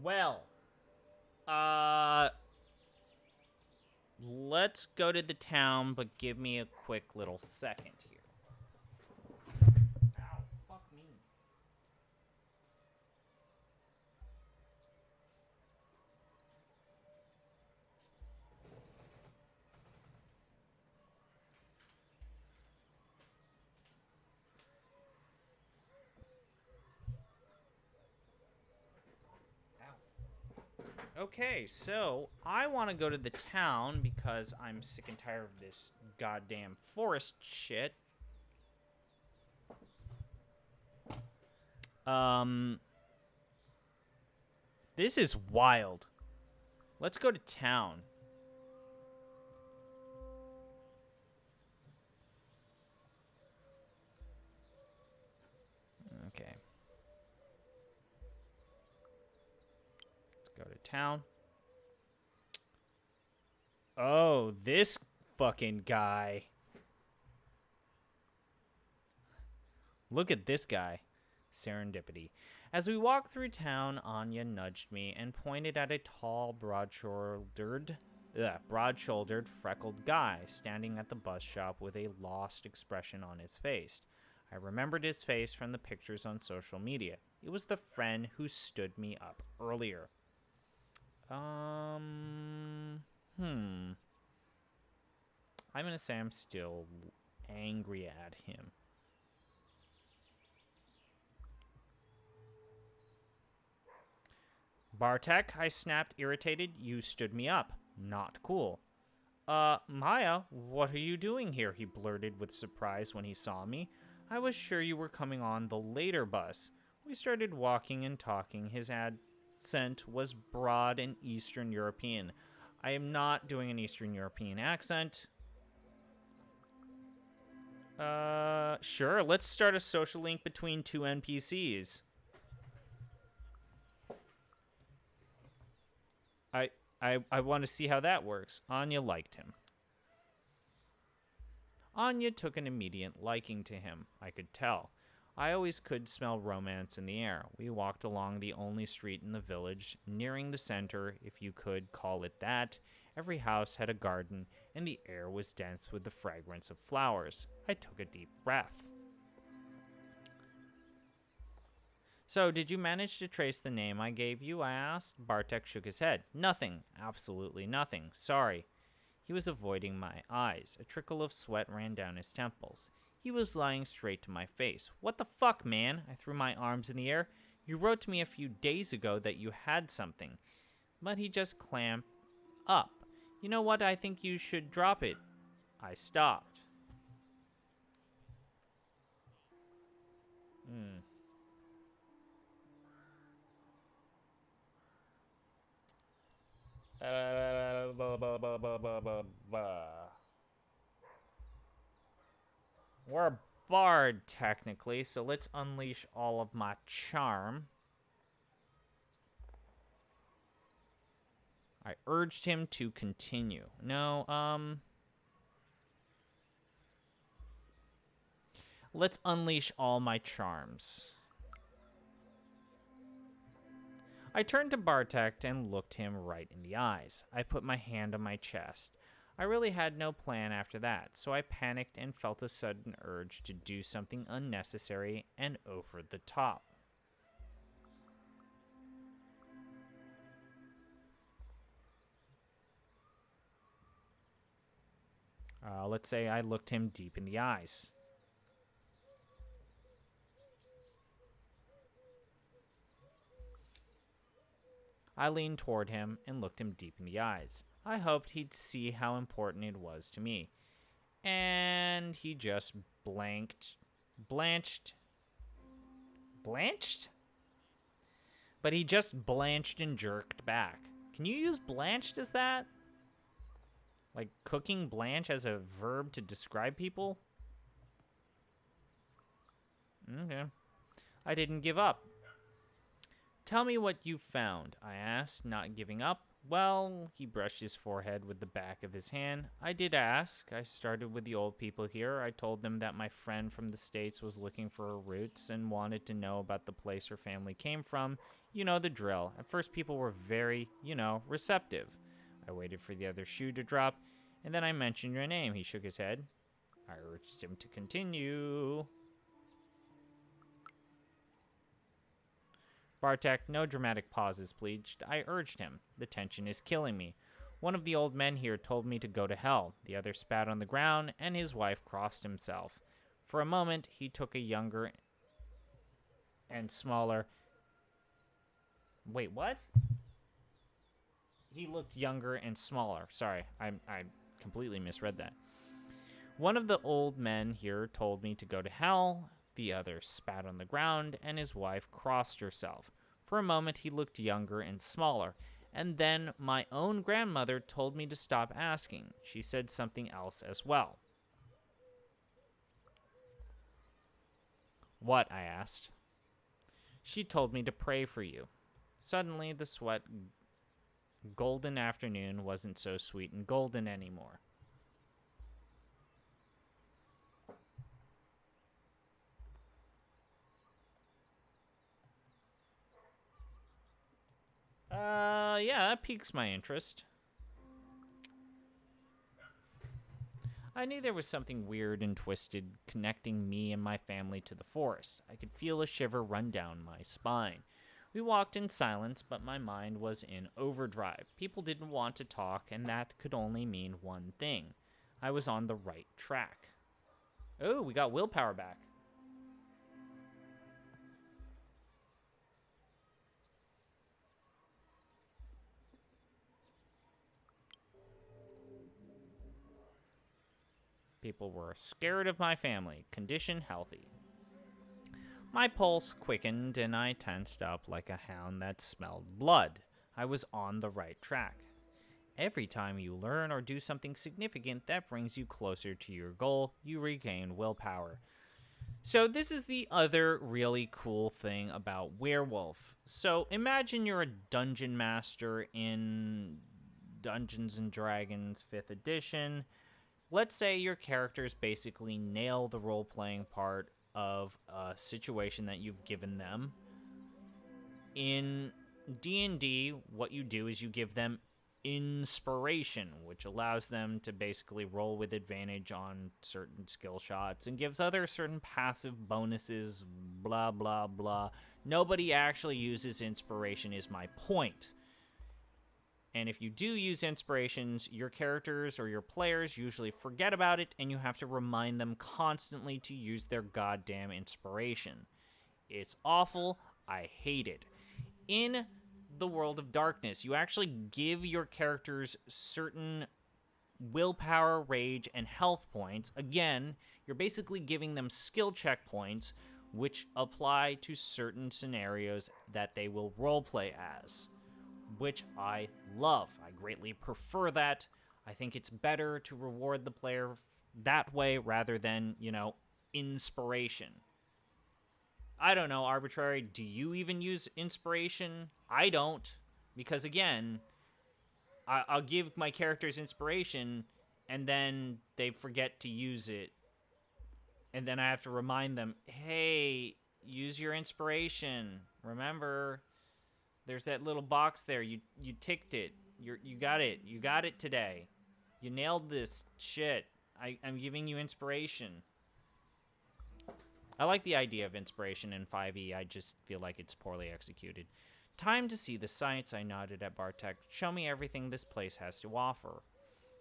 Well, let's go to the town, but give me a quick little second here. Ow, fuck me. Okay, so I want to go to the town because I'm sick and tired of this goddamn forest shit. This is wild. Let's go to town. Okay. Go to town. Oh, this fucking guy. Look at this guy. Serendipity. As we walked through town, Anya nudged me and pointed at a tall, broad-shouldered, freckled guy standing at the bus shop with a lost expression on his face. I remembered his face from the pictures on social media. It was the friend who stood me up earlier. I'm gonna say I'm still angry at him. Bartek, I snapped, irritated. You stood me up. Not cool. Maya, what are you doing here? He blurted with surprise when he saw me. I was sure you were coming on the later bus. We started walking and talking. His accent was broad and Eastern European. I am not doing an Eastern European accent. Sure, let's start a social link between two NPCs. I want to see how that works. Anya liked him. Anya took an immediate liking to him, I could tell. I always could smell romance in the air. We walked along the only street in the village, nearing the center, if you could call it that. Every house had a garden, and the air was dense with the fragrance of flowers. I took a deep breath. So, did you manage to trace the name I gave you? I asked. Bartek shook his head. Nothing. Absolutely nothing. Sorry. He was avoiding my eyes. A trickle of sweat ran down his temples. He was lying straight to my face. What the fuck, man? I threw my arms in the air. You wrote to me a few days ago that you had something. But he just clamped up. You know what? I think you should drop it. I stopped. We're a bard, technically, so let's unleash all of my charm. I urged him to continue. No, let's unleash all my charms. I turned to Bartek and looked him right in the eyes. I put my hand on my chest. I really had no plan after that, so I panicked and felt a sudden urge to do something unnecessary and over the top. Let's say I looked him deep in the eyes. I leaned toward him and looked him deep in the eyes. I hoped he'd see how important it was to me. And he just blanched? But he just blanched and jerked back. Can you use blanched as that? Like cooking blanch as a verb to describe people? Okay. I didn't give up. Tell me what you found, I asked, not giving up. Well, he brushed his forehead with the back of his hand. I did ask. I started with the old people here. I told them that my friend from the States was looking for her roots and wanted to know about the place her family came from. You know the drill. At first, people were very, receptive. I waited for the other shoe to drop, and then I mentioned your name. He shook his head. I urged him to continue. Bartek, no dramatic pauses, please. I urged him. The tension is killing me. One of the old men here told me to go to hell. The other spat on the ground, and his wife crossed himself. For a moment, he took a younger and smaller... Wait, what? He looked younger and smaller. Sorry, I completely misread that. One of the old men here told me to go to hell. The other spat on the ground, and his wife crossed herself. For a moment, he looked younger and smaller, and then my own grandmother told me to stop asking. She said something else as well. What? I asked. She told me to pray for you. Suddenly, the sweat golden afternoon wasn't so sweet and golden anymore. Yeah, that piques my interest. I knew there was something weird and twisted connecting me and my family to the forest. I could feel a shiver run down my spine. We walked in silence, but my mind was in overdrive. People didn't want to talk, and that could only mean one thing. I was on the right track. Oh, we got willpower back. People were scared of my family. Condition healthy. My pulse quickened and I tensed up like a hound that smelled blood. I was on the right track. Every time you learn or do something significant that brings you closer to your goal, you regain willpower. So this is the other really cool thing about Werewolf. So imagine you're a dungeon master in Dungeons & Dragons 5th edition. Let's say your characters basically nail the role-playing part of a situation that you've given them. In D&D, what you do is you give them inspiration, which allows them to basically roll with advantage on certain skill shots and gives other certain passive bonuses, blah, blah, blah. Nobody actually uses inspiration is my point. And if you do use inspirations, your characters or your players usually forget about it, and you have to remind them constantly to use their goddamn inspiration. It's awful. I hate it. In the World of Darkness, you actually give your characters certain willpower, rage, and health points. Again, you're basically giving them skill checkpoints, which apply to certain scenarios that they will roleplay as, which I love. I greatly prefer that. I think it's better to reward the player that way rather than, inspiration. I don't know, Arbitrary, do you even use inspiration? I don't, because again, I'll give my characters inspiration, and then they forget to use it, and then I have to remind them, hey, use your inspiration. Remember, There's that little box there. You ticked it. You got it. You got it today. You nailed this shit. I'm giving you inspiration. I like the idea of inspiration in 5e. I just feel like it's poorly executed. Time to see the sights, I nodded at Bartek. Show me everything this place has to offer.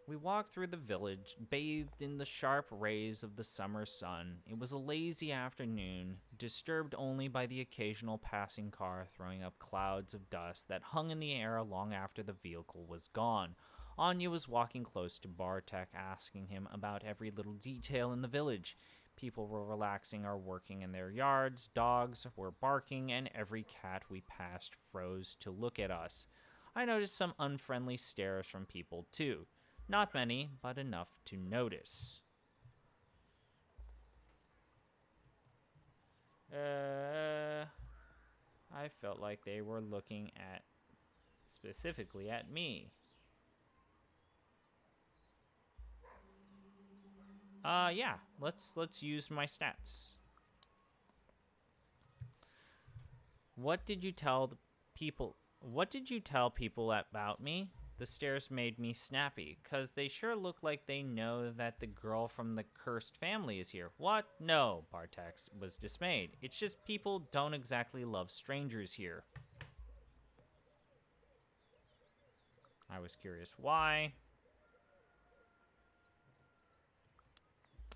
We walked through the village, bathed in the sharp rays of the summer sun. It was a lazy afternoon, disturbed only by the occasional passing car throwing up clouds of dust that hung in the air long after the vehicle was gone. Anya was walking close to Bartek, asking him about every little detail in the village. People were relaxing or working in their yards, dogs were barking, and every cat we passed froze to look at us. I noticed some unfriendly stares from people, too. Not many, but enough to notice. I felt like they were looking specifically at me. Yeah, let's use my stats. What did you tell people about me? The stares made me snappy, 'cause they sure look like they know that the girl from the cursed family is here. What? No, Bartek was dismayed. It's just people don't exactly love strangers here. I was curious why.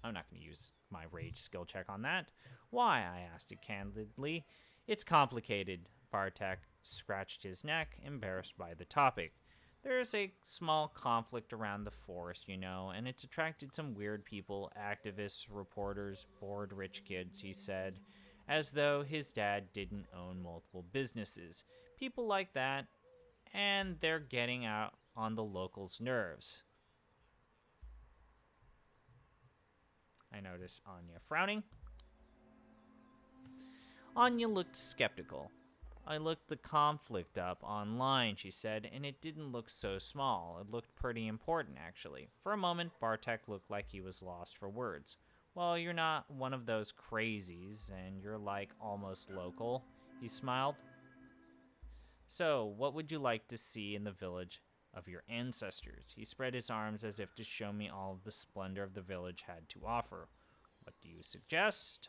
I'm not going to use my rage skill check on that. Why? I asked it candidly. It's complicated. Bartek scratched his neck, embarrassed by the topic. There's a small conflict around the forest, you know, and it's attracted some weird people, activists, reporters, bored rich kids, he said, as though his dad didn't own multiple businesses. People like that, and they're getting out on the locals' nerves. I noticed Anya frowning. Anya looked skeptical. I looked the conflict up online, she said, and it didn't look so small. It looked pretty important, actually. For a moment, Bartek looked like he was lost for words. Well, you're not one of those crazies, and you're like almost local, he smiled. So, what would you like to see in the village of your ancestors? He spread his arms as if to show me all of the splendor of the village had to offer. What do you suggest?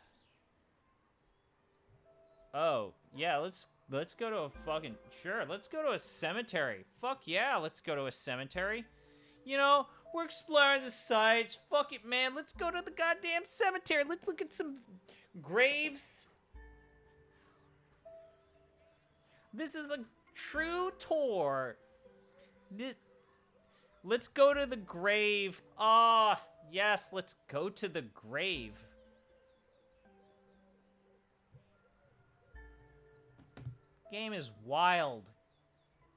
Oh, yeah, let's go to a fucking... Sure, let's go to a cemetery. Fuck yeah, let's go to a cemetery. You know, we're exploring the sites. Fuck it, man. Let's go to the goddamn cemetery. Let's look at some graves. This is a true tour. Let's go to the grave. Ah, yes, let's go to the grave. This game is wild.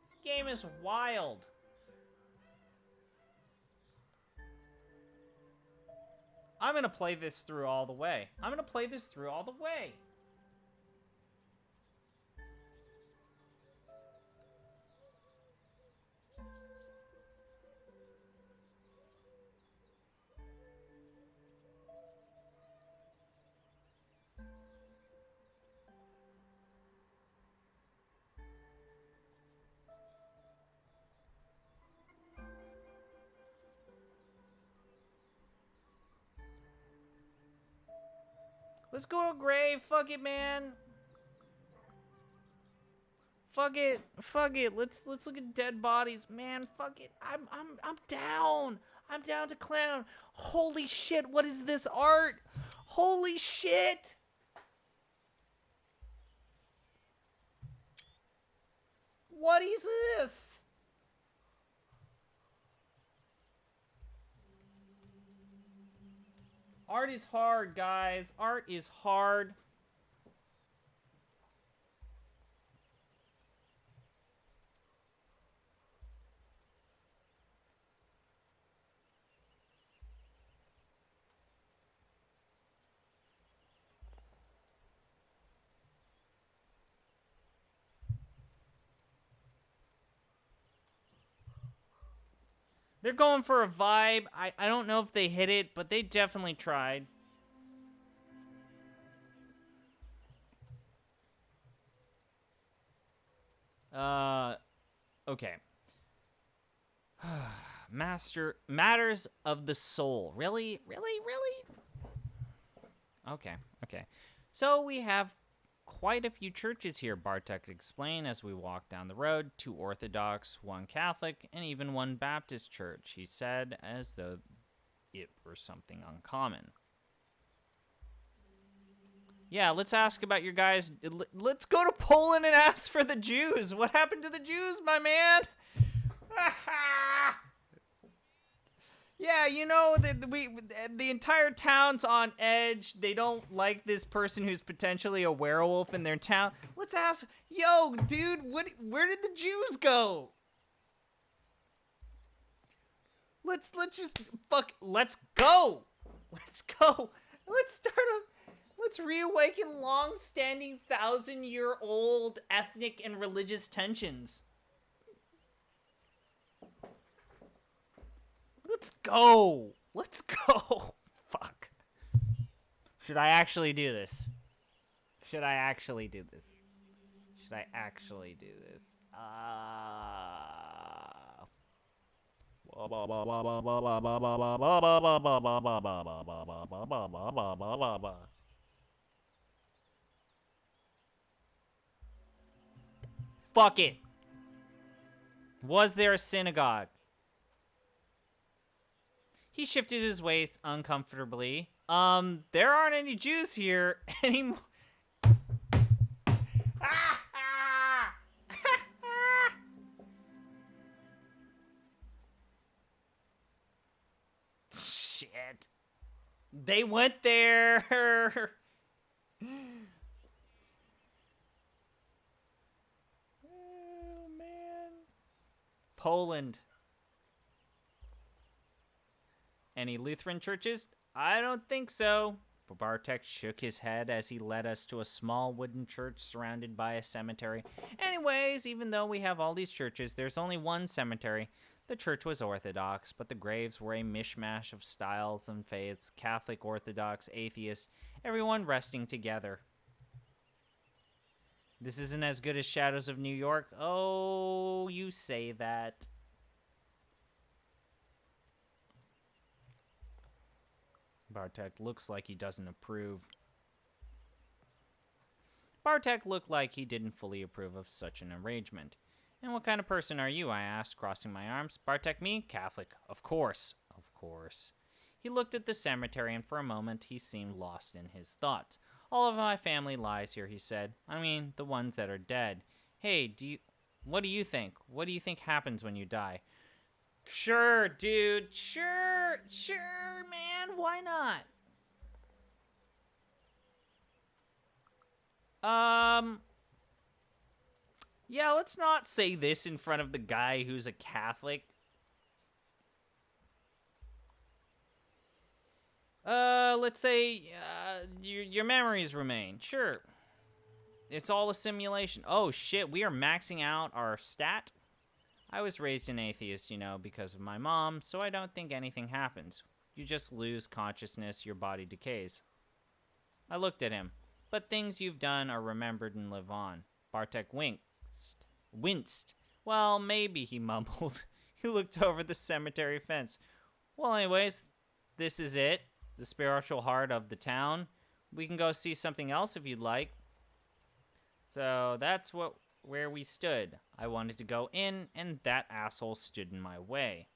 This game is wild. I'm gonna play this through all the way. Let's go to a grave. Fuck it, man. Fuck it. Let's look at dead bodies, man. Fuck it. I'm down. I'm down to clown. Holy shit, what is this art? Holy shit. What is this? Art is hard, guys. Art is hard. They're going for a vibe. I don't know if they hit it, but they definitely tried. Okay. Matters of the soul. Really? Okay. So we have quite a few churches here, Bartek explained as we walked down the road. 2 Orthodox, 1 Catholic, and even 1 Baptist church, he said, as though it were something uncommon. Yeah, let's ask about your guys. Let's go to Poland and ask for the Jews. What happened to the Jews, my man? Yeah, you know, the entire town's on edge. They don't like this person who's potentially a werewolf in their town. Let's ask, yo, dude, where did the Jews go? Let's go. Let's reawaken long-standing 1,000-year-old ethnic and religious tensions. Let's go. Fuck. Should I actually do this? Fuck it. Was there a synagogue? He shifted his weight uncomfortably. There aren't any Jews here anymore. Shit. They went there. Oh, man. Poland. Any Lutheran churches? I don't think so. Bartek shook his head as he led us to a small wooden church surrounded by a cemetery. Anyways, even though we have all these churches, there's only one cemetery. The church was Orthodox, but the graves were a mishmash of styles and faiths, Catholic, Orthodox, atheist, everyone resting together. This isn't as good as Shadows of New York. Oh, you say that. Bartek looks like he doesn't approve. Bartek looked like he didn't fully approve of such an arrangement. And what kind of person are you? I asked, crossing my arms. Bartek, me? Catholic. Of course. He looked at the cemetery, and for a moment he seemed lost in his thoughts. All of my family lies here, he said. I mean, the ones that are dead. Hey, what do you think? What do you think happens when you die? Sure, dude. Sure, man. Why not? Yeah, let's not say this in front of the guy who's a Catholic. Let's say, your memories remain. Sure. It's all a simulation. Oh, shit, we are maxing out our stat? I was raised an atheist, because of my mom, so I don't think anything happens. You just lose consciousness, your body decays. I looked at him. But things you've done are remembered and live on. Bartek winced. Well, maybe, he mumbled. He looked over the cemetery fence. Well, anyways, this is it. The spiritual heart of the town. We can go see something else if you'd like. So that's where we stood. I wanted to go in, and that asshole stood in my way.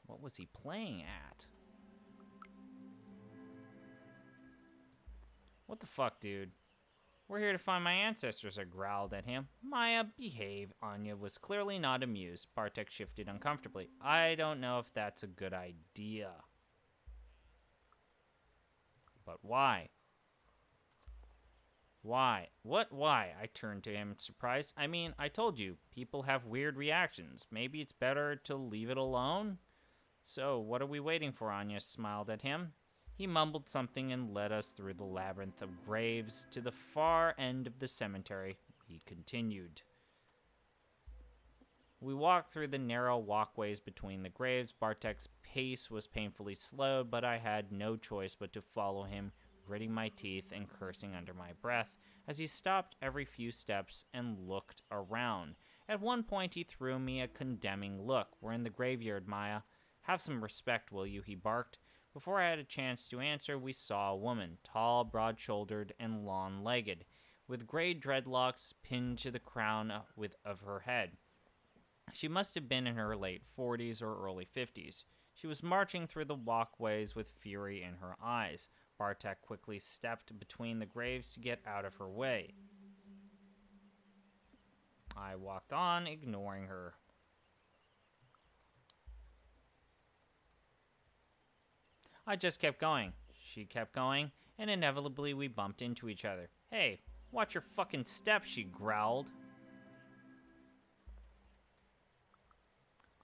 What was he playing at? What the fuck, dude? We're here to find my ancestors, I growled at him. Maya, behave. Anya was clearly not amused. Bartek shifted uncomfortably. I don't know if that's a good idea. But why? Why? What? Why? I turned to him in surprise. I mean, I told you, people have weird reactions. Maybe it's better to leave it alone? So, what are we waiting for? Anya smiled at him. He mumbled something and led us through the labyrinth of graves to the far end of the cemetery. He continued. We walked through the narrow walkways between the graves. Bartek's pace was painfully slow, but I had no choice but to follow him, gritting my teeth and cursing under my breath. as he stopped every few steps and looked around. At one point, he threw me a condemning look. "We're in the graveyard, Maya. Have some respect, will you?" he barked. Before I had a chance to answer, we saw a woman, tall, broad-shouldered, and long-legged, with gray dreadlocks pinned to the crown of her head. She must have been in her late 40s or early 50s. She was marching through the walkways with fury in her eyes. Bartek quickly stepped between the graves to get out of her way. I walked on, ignoring her. I just kept going. She kept going, and inevitably we bumped into each other. "Hey, watch your fucking step," she growled.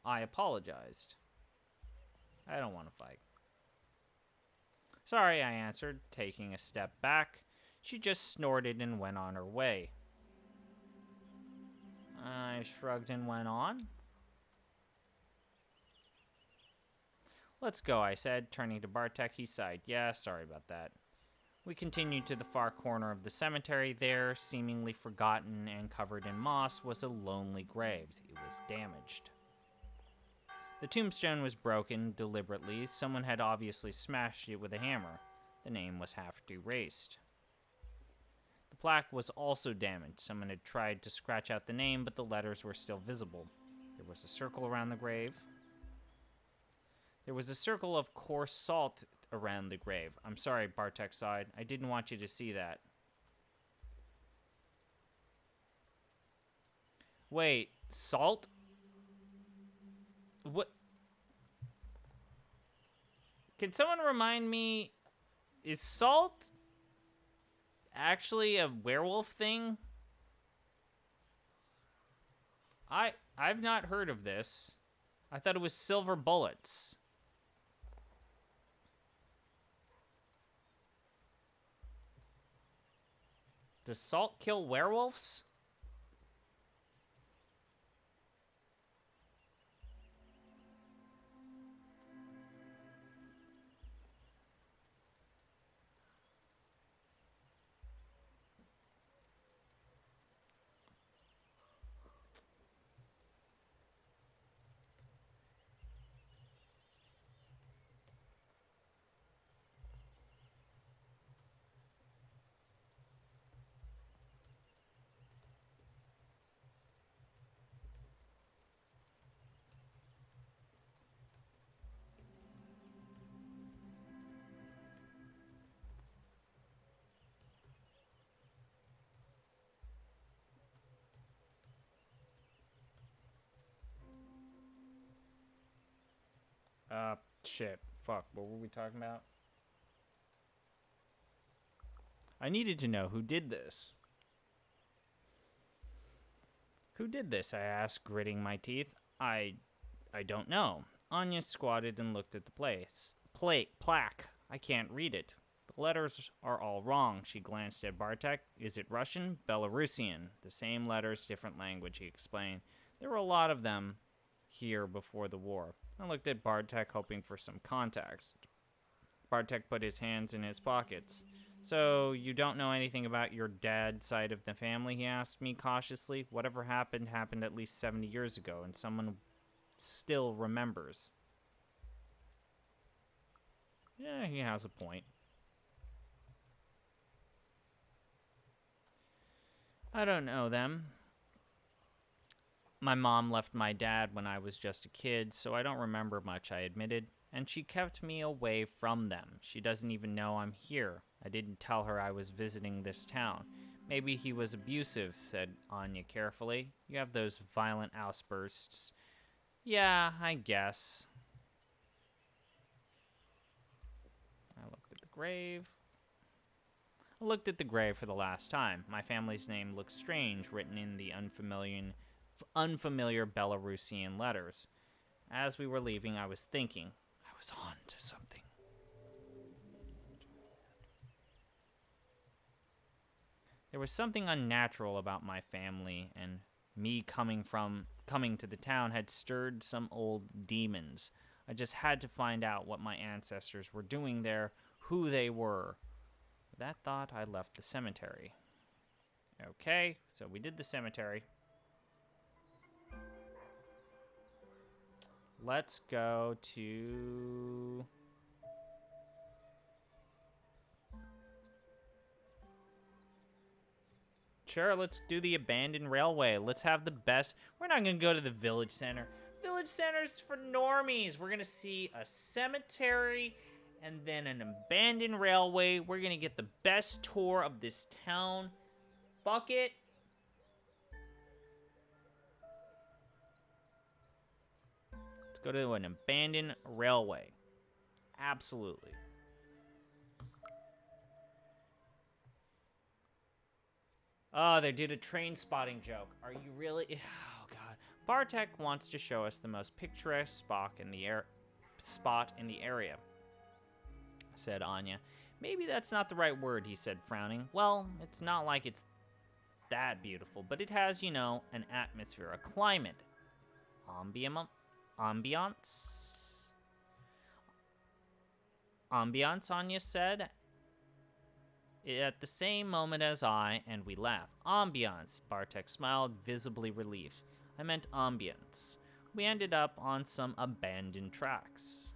I apologized. I don't want to fight. "Sorry," I answered, taking a step back. She just snorted and went on her way. I shrugged and went on. "Let's go," I said, turning to Bartek. He sighed. "Yeah, sorry about that." We continued to the far corner of the cemetery. There, seemingly forgotten and covered in moss, was a lonely grave. It was damaged. The tombstone was broken deliberately. Someone had obviously smashed it with a hammer. The name was half erased. The plaque was also damaged. Someone had tried to scratch out the name, but the letters were still visible. There was a circle around the grave. There was a circle of coarse salt around the grave. "I'm sorry," Bartek sighed. "I didn't want you to see that." Wait, salt? What? Can someone remind me, is salt actually a werewolf thing? I've not heard of this. I thought it was silver bullets. Does salt kill werewolves? Shit. Fuck, what were we talking about? I needed to know who did this. "Who did this?" I asked, gritting my teeth. I don't know." Anya squatted and looked at the plaque. "I can't read it. The letters are all wrong." She glanced at Bartek. "Is it Russian?" "Belarusian. The same letters, different language," he explained. "There were a lot of them here before the war." I looked at Bartek, hoping for some context. Bartek put his hands in his pockets. "So, you don't know anything about your dad's side of the family?" he asked me cautiously. "Whatever happened at least 70 years ago, and someone still remembers." Yeah, he has a point. "I don't know them. My mom left my dad when I was just a kid, so I don't remember much," I admitted. "And she kept me away from them. She doesn't even know I'm here. I didn't tell her I was visiting this town." "Maybe he was abusive," said Anya carefully. "You have those violent outbursts." "Yeah, I guess." I looked at the grave. I looked at the grave for the last time. My family's name looked strange, written in the unfamiliar Belarusian letters. As we were leaving, I was thinking, I was on to something. There was something unnatural about my family, and me coming to the town had stirred some old demons. I just had to find out what my ancestors were doing there, who they were. With that thought, I left the cemetery. Okay, so we did the cemetery. Let's go to... Sure, let's do the abandoned railway. Let's have the best... We're not going to go to the village center. Village center's for normies. We're going to see a cemetery and then an abandoned railway. We're going to get the best tour of this town. Fuck it. Let's go to an abandoned railway. Absolutely. Oh, they did a train spotting joke. Are you really? Oh, God. Bartek wants to show us the most picturesque spot in the area, said Anya. Maybe that's not the right word, he said, frowning. Well, it's not like it's that beautiful, but it has, you know, an atmosphere, a climate. Ambiance, Anya said, at the same moment as I, and we laughed. Ambiance, Bartek smiled, visibly relieved. I meant ambience. We ended up on some abandoned tracks.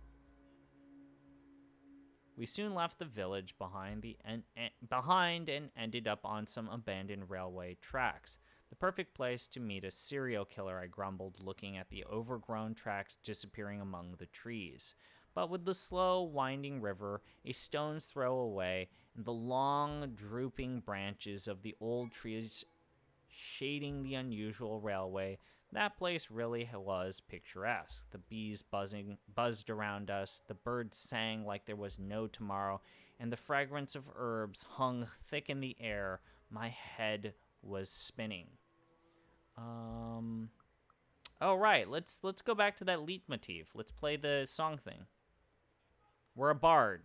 We soon left the village behind and ended up on some abandoned railway tracks. The perfect place to meet a serial killer, I grumbled, looking at the overgrown tracks disappearing among the trees. But with the slow, winding river a stone's throw away, and the long, drooping branches of the old trees shading the unusual railway, that place really was picturesque. The bees buzzed around us, the birds sang like there was no tomorrow, and the fragrance of herbs hung thick in the air. My head was spinning. Oh, right, let's go back to that leitmotif. Let's play the song thing. We're a bard.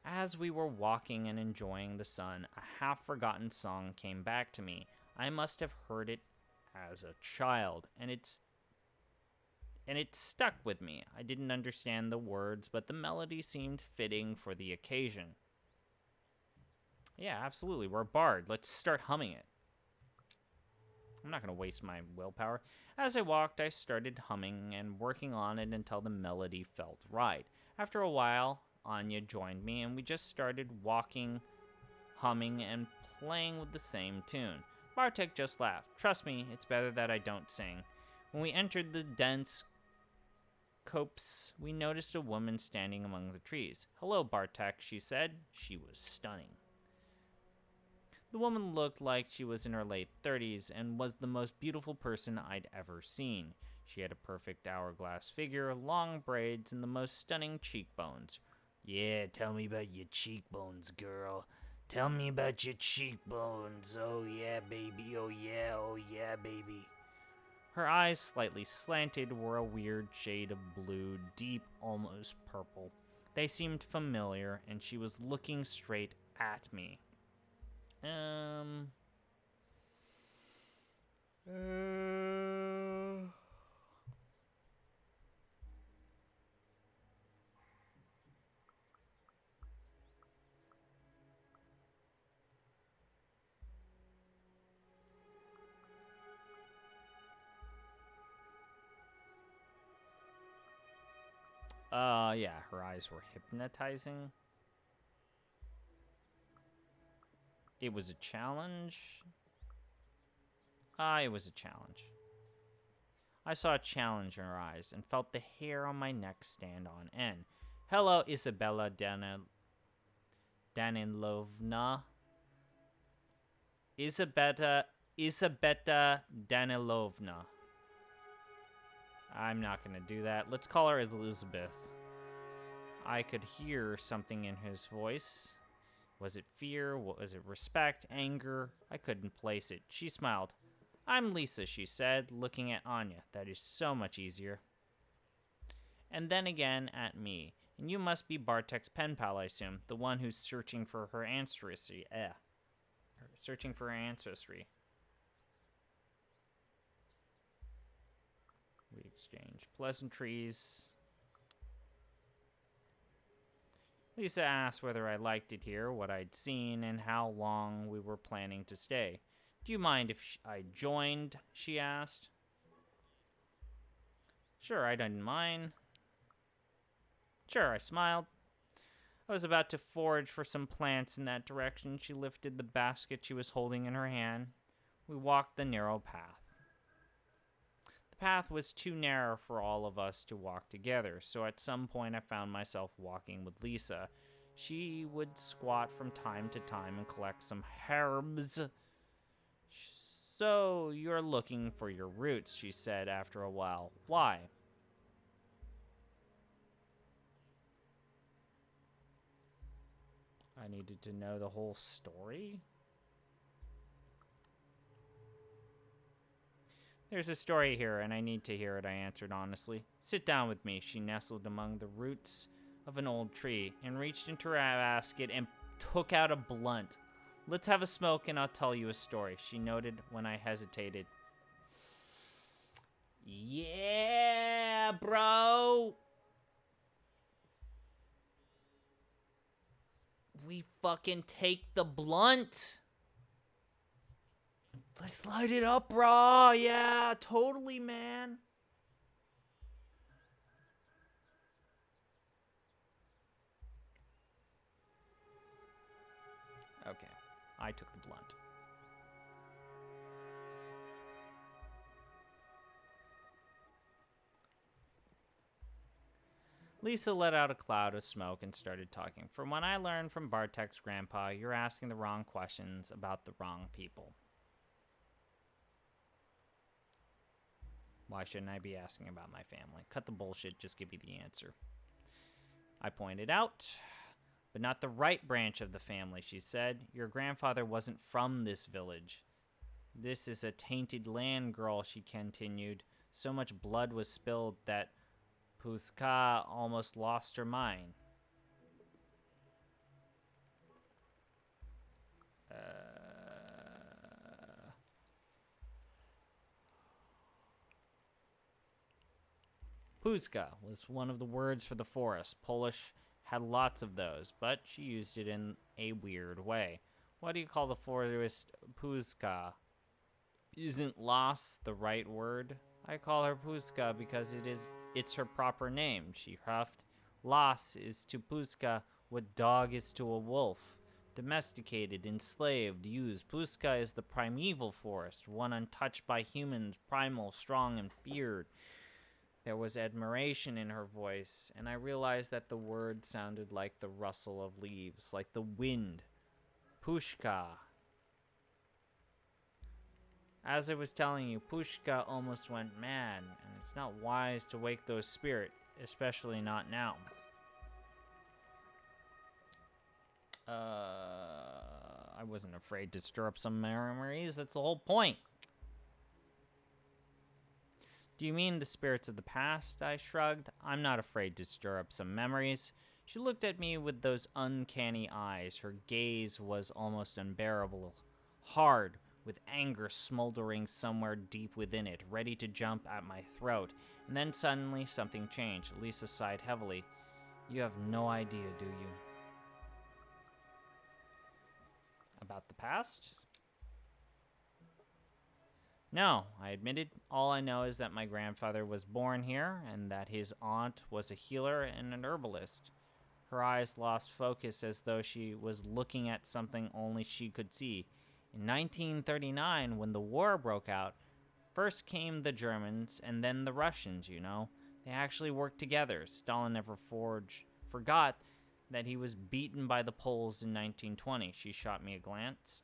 As we were walking and enjoying the sun, a half-forgotten song came back to me. I must have heard it as a child, and it stuck with me. I didn't understand the words, but the melody seemed fitting for the occasion. Yeah, absolutely. We're a bard. Let's start humming it. I'm not going to waste my willpower. As I walked, I started humming and working on it until the melody felt right. After a while, Anya joined me, and we just started walking, humming, and playing with the same tune. Bartek just laughed. Trust me, it's better that I don't sing. When we entered the dense copse, we noticed a woman standing among the trees. Hello, Bartek, she said. She was stunning. The woman looked like she was in her late 30s and was the most beautiful person I'd ever seen. She had a perfect hourglass figure, long braids, and the most stunning cheekbones. Yeah, tell me about your cheekbones, girl. Tell me about your cheekbones. Oh yeah, baby. Oh yeah, baby. Her eyes, slightly slanted, were a weird shade of blue, deep, almost purple. They seemed familiar, and she was looking straight at me. Yeah, her eyes were hypnotizing. It was a challenge. It was a challenge. I saw a challenge in her eyes and felt the hair on my neck stand on end. Hello, Isabella Danilovna. Isabetta Danilovna. I'm not going to do that. Let's call her Elizabeth. I could hear something in his voice. Was it fear? Was it respect? Anger? I couldn't place it. She smiled. I'm Lisa, she said, looking at Anya. That is so much easier. And then again at me. And you must be Bartek's pen pal, I assume. The one who's searching for her ancestry. Searching for her ancestry. We exchanged pleasantries. Lisa asked whether I liked it here, what I'd seen, and how long we were planning to stay. Do you mind if I joined? She asked. Sure, I didn't mind. Sure, I smiled. I was about to forage for some plants in that direction. She lifted the basket she was holding in her hand. We walked the narrow path. The path was too narrow for all of us to walk together, so at some point I found myself walking with Lisa. She would squat from time to time and collect some herbs. So, you're looking for your roots, she said after a while. Why? I needed to know the whole story? There's a story here, and I need to hear it, I answered honestly. Sit down with me. She nestled among the roots of an old tree and reached into her basket and took out a blunt. Let's have a smoke and I'll tell you a story, she noted when I hesitated. Yeah, bro! We fucking take the blunt! Let's light it up, bro! Yeah, totally, man! Okay, I took the blunt. Lisa let out a cloud of smoke and started talking. From what I learned from Bartek's grandpa, you're asking the wrong questions about the wrong people. Why shouldn't I be asking about my family? Cut the bullshit, just give me the answer. I pointed out, but not the right branch of the family, she said. Your grandfather wasn't from this village. This is a tainted land, girl, she continued. So much blood was spilled that Puska almost lost her mind. Puska was one of the words for the forest. Polish had lots of those, but she used it in a weird way. What do you call the forest Puska? Isn't Las the right word? I call her Puska because it's her proper name, she huffed. Las is to Puska what dog is to a wolf. Domesticated, enslaved, used. Puska is the primeval forest, one untouched by humans, primal, strong, and feared. There was admiration in her voice, and I realized that the word sounded like the rustle of leaves, like the wind. Pushka. As I was telling you, Pushka almost went mad, and it's not wise to wake those spirits, especially not now. I wasn't afraid to stir up some memories, that's the whole point. Do you mean the spirits of the past? I shrugged. I'm not afraid to stir up some memories. She looked at me with those uncanny eyes. Her gaze was almost unbearable, hard, with anger smoldering somewhere deep within it, ready to jump at my throat. And then suddenly something changed. Lisa sighed heavily. You have no idea, do you? About the past? No, I admitted. All I know is that my grandfather was born here and that his aunt was a healer and an herbalist. Her eyes lost focus as though she was looking at something only she could see. In 1939, when the war broke out, first came the Germans and then the Russians, you know. They actually worked together. Stalin never forgot that he was beaten by the Poles in 1920. She shot me a glance.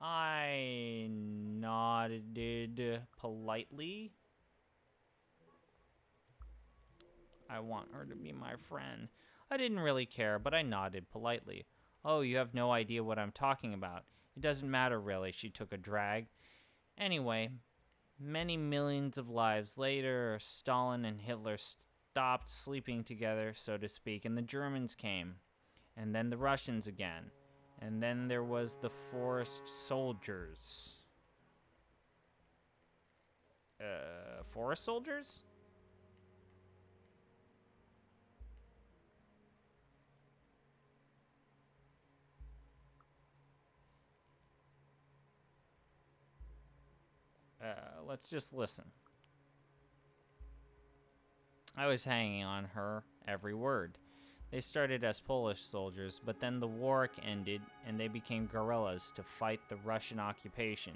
I nodded politely. I want her to be my friend. I didn't really care, but I nodded politely. Oh, you have no idea what I'm talking about. It doesn't matter, really. She took a drag. Anyway, many millions of lives later, Stalin and Hitler stopped sleeping together, so to speak, and the Germans came. And then the Russians again. And then there was the forest soldiers. Forest soldiers? let's just listen. I was hanging on her every word. They started as Polish soldiers, but then the war ended and they became guerrillas to fight the Russian occupation.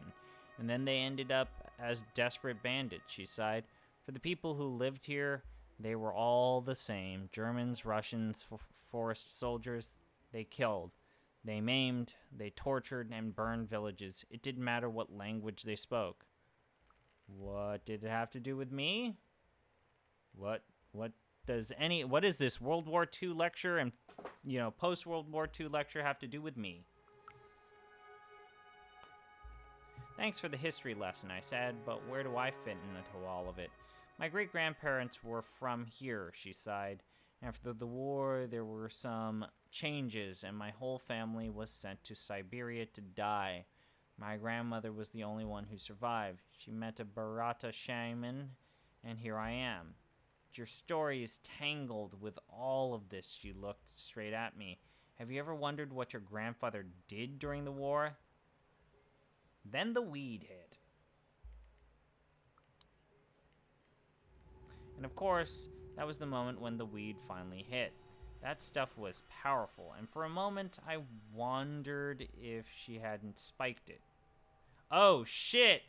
And then they ended up as desperate bandits, she sighed. For the people who lived here, they were all the same. Germans, Russians, forest soldiers, they killed. They maimed, they tortured, and burned villages. It didn't matter what language they spoke. What did it have to do with me? What is this World War II lecture and, post-World War II lecture have to do with me? Thanks for the history lesson, I said, but where do I fit into all of it? My great-grandparents were from here, she sighed. After the war, there were some changes, and my whole family was sent to Siberia to die. My grandmother was the only one who survived. She met a Bharata shaman, and here I am. But your story is tangled with all of this, she looked straight at me. Have you ever wondered what your grandfather did during the war? Then the weed hit. And of course, that was the moment when the weed finally hit. That stuff was powerful, and for a moment, I wondered if she hadn't spiked it. Oh, shit!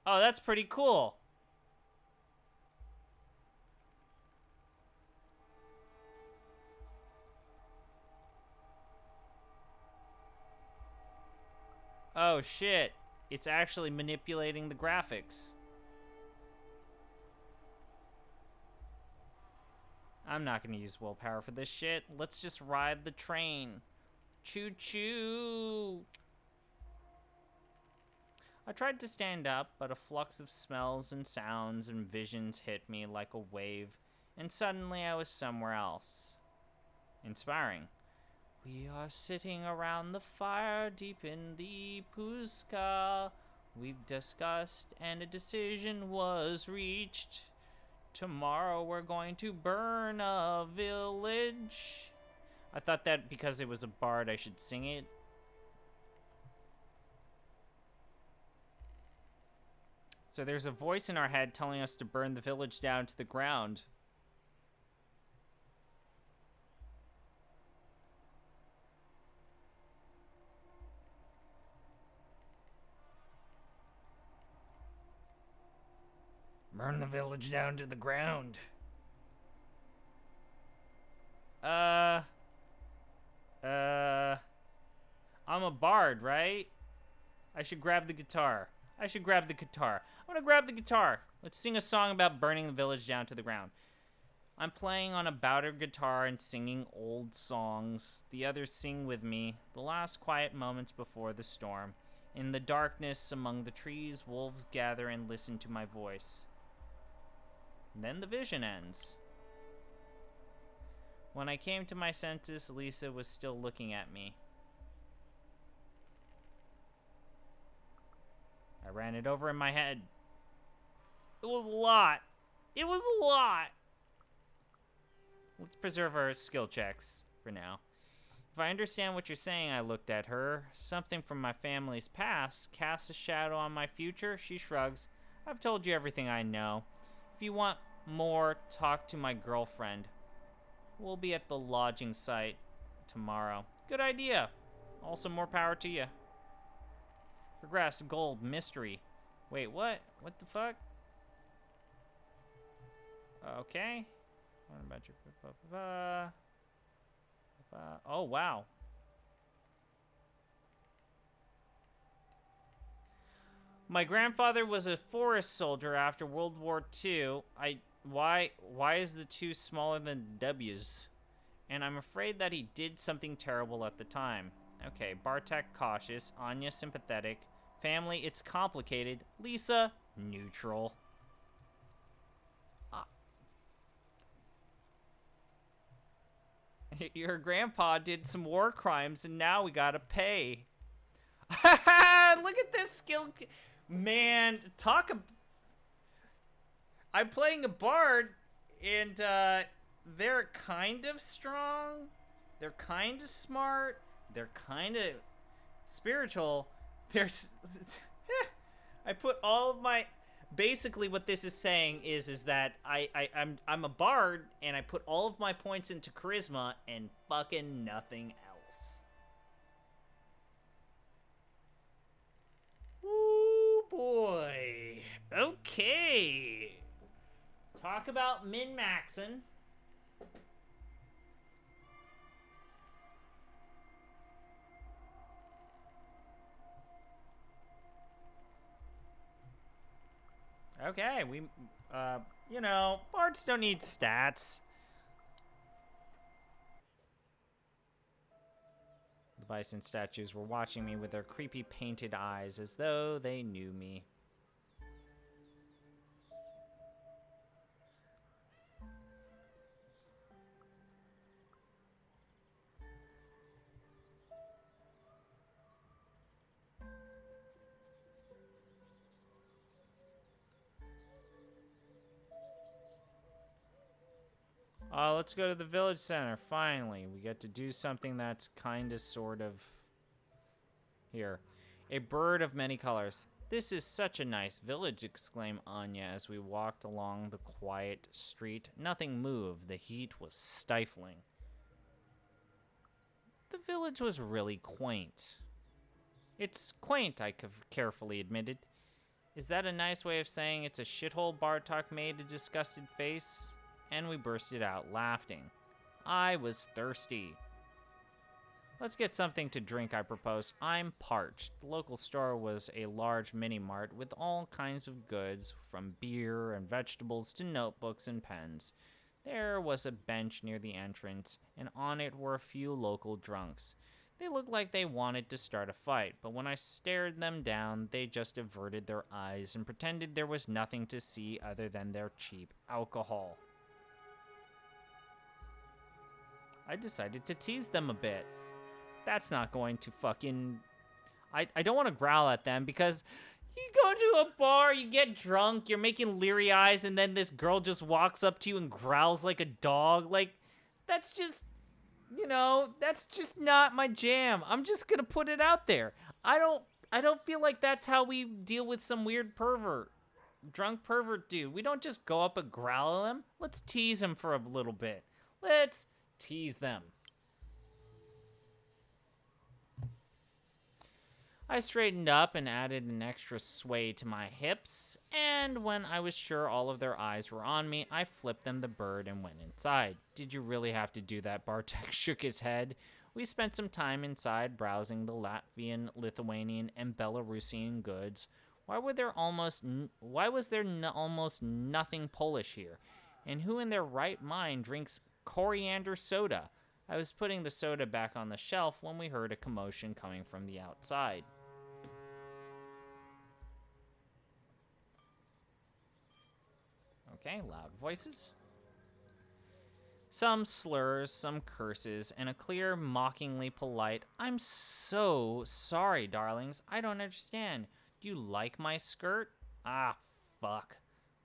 Oh, that's pretty cool. Oh, shit. It's actually manipulating the graphics. I'm not going to use willpower for this shit. Let's just ride the train. Choo-choo! I tried to stand up, but a flux of smells and sounds and visions hit me like a wave, and suddenly I was somewhere else. Inspiring. We are sitting around the fire deep in the Puszka. We've discussed and a decision was reached. Tomorrow we're going to burn a village. I thought that because it was a bard I should sing it. So there's a voice in our head telling us to burn the village down to the ground. Burn the village down to the ground. I'm a bard, right? I should grab the guitar. I'm gonna grab the guitar. Let's sing a song about burning the village down to the ground. I'm playing on a battered guitar and singing old songs. The others sing with me, the last quiet moments before the storm. In the darkness among the trees, wolves gather and listen to my voice. And then the vision ends. When I came to my senses, Lisa was still looking at me. I ran it over in my head. It was a lot. Let's preserve our skill checks for now. If I understand what you're saying, I looked at her. Something from my family's past casts a shadow on my future. She shrugs. I've told you everything I know. If you want more, talk to my girlfriend. We'll be at the lodging site tomorrow. Good idea. Also, more power to you. Progress, gold, mystery. Wait, what? What the fuck? Okay. What about your... Oh, wow. My grandfather was a forest soldier after World War II. Why is the 2 smaller than W's? And I'm afraid that he did something terrible at the time. Okay, Bartek cautious, Anya sympathetic, family it's complicated, Lisa neutral. Your grandpa did some war crimes and now we gotta pay. Look at this skill. Man, I'm playing a bard and they're kind of strong. They're kind of smart. They're kind of spiritual. I put all of my... Basically, what this is saying is that I'm a bard, and I put all of my points into charisma and fucking nothing else. Ooh, boy. Okay. Talk about min-maxing. Okay, bards don't need stats. The bison statues were watching me with their creepy painted eyes as though they knew me. Let's go to the village center, finally. We get to do something that's kinda, sort of... Here. A bird of many colors. This is such a nice village, exclaimed Anya as we walked along the quiet street. Nothing moved. The heat was stifling. The village was really quaint. It's quaint, I carefully admitted. Is that a nice way of saying it's a shithole? Bartok made a disgusted face, and we bursted out laughing. I was thirsty. Let's get something to drink, I proposed. I'm parched. The local store was a large mini-mart with all kinds of goods, from beer and vegetables to notebooks and pens. There was a bench near the entrance, and on it were a few local drunks. They looked like they wanted to start a fight, but when I stared them down, they just averted their eyes and pretended there was nothing to see other than their cheap alcohol. I decided to tease them a bit. That's not going to fucking... I don't want to growl at them because you go to a bar, you get drunk, you're making leery eyes, and then this girl just walks up to you and growls like a dog. Like, that's just... that's just not my jam. I'm just gonna put it out there. I don't feel like that's how we deal with some weird drunk pervert dude. We don't just go up and growl at him. Let's tease him for a little bit. Let's tease them. I straightened up and added an extra sway to my hips, and when I was sure all of their eyes were on me, I flipped them the bird and went inside. Did you really have to do that? Bartek shook his head. We spent some time inside browsing the Latvian, Lithuanian, and Belarusian goods. Why was there almost nothing Polish here? And who in their right mind drinks coriander soda? I was putting the soda back on the shelf when we heard a commotion coming from the outside. Okay, loud voices. Some slurs, some curses, and a clear, mockingly polite, I'm so sorry, darlings. I don't understand. Do you like my skirt? Ah, fuck.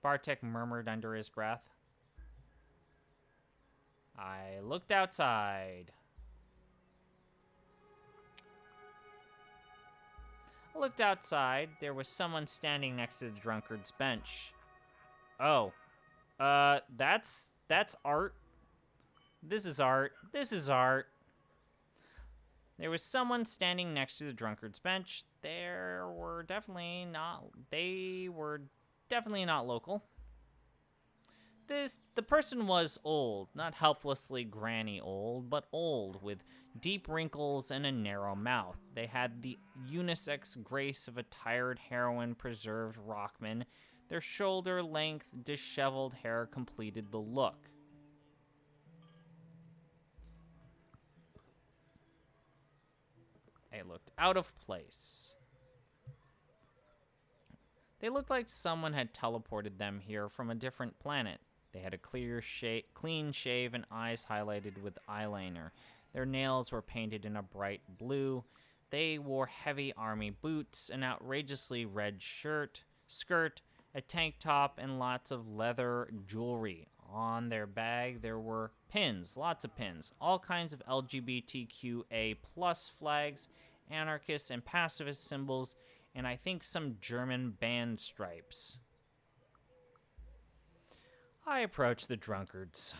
Bartek murmured under his breath. I looked outside. I looked outside. There was someone standing next to the drunkard's bench. Oh. That's art. This is art. This is art. There was someone standing next to the drunkard's bench. They were definitely not local. The person was old, not helplessly granny old, but old, with deep wrinkles and a narrow mouth. They had the unisex grace of a tired heroin preserved rockman. Their shoulder-length, disheveled hair completed the look. They looked out of place. They looked like someone had teleported them here from a different planet. They had a clean shave and eyes highlighted with eyeliner. Their nails were painted in a bright blue. They wore heavy army boots, an outrageously red skirt, a tank top, and lots of leather jewelry. On their bag, there were pins, lots of pins, all kinds of LGBTQA+ flags, anarchist and pacifist symbols, and I think some German band stripes. I approach the drunkards.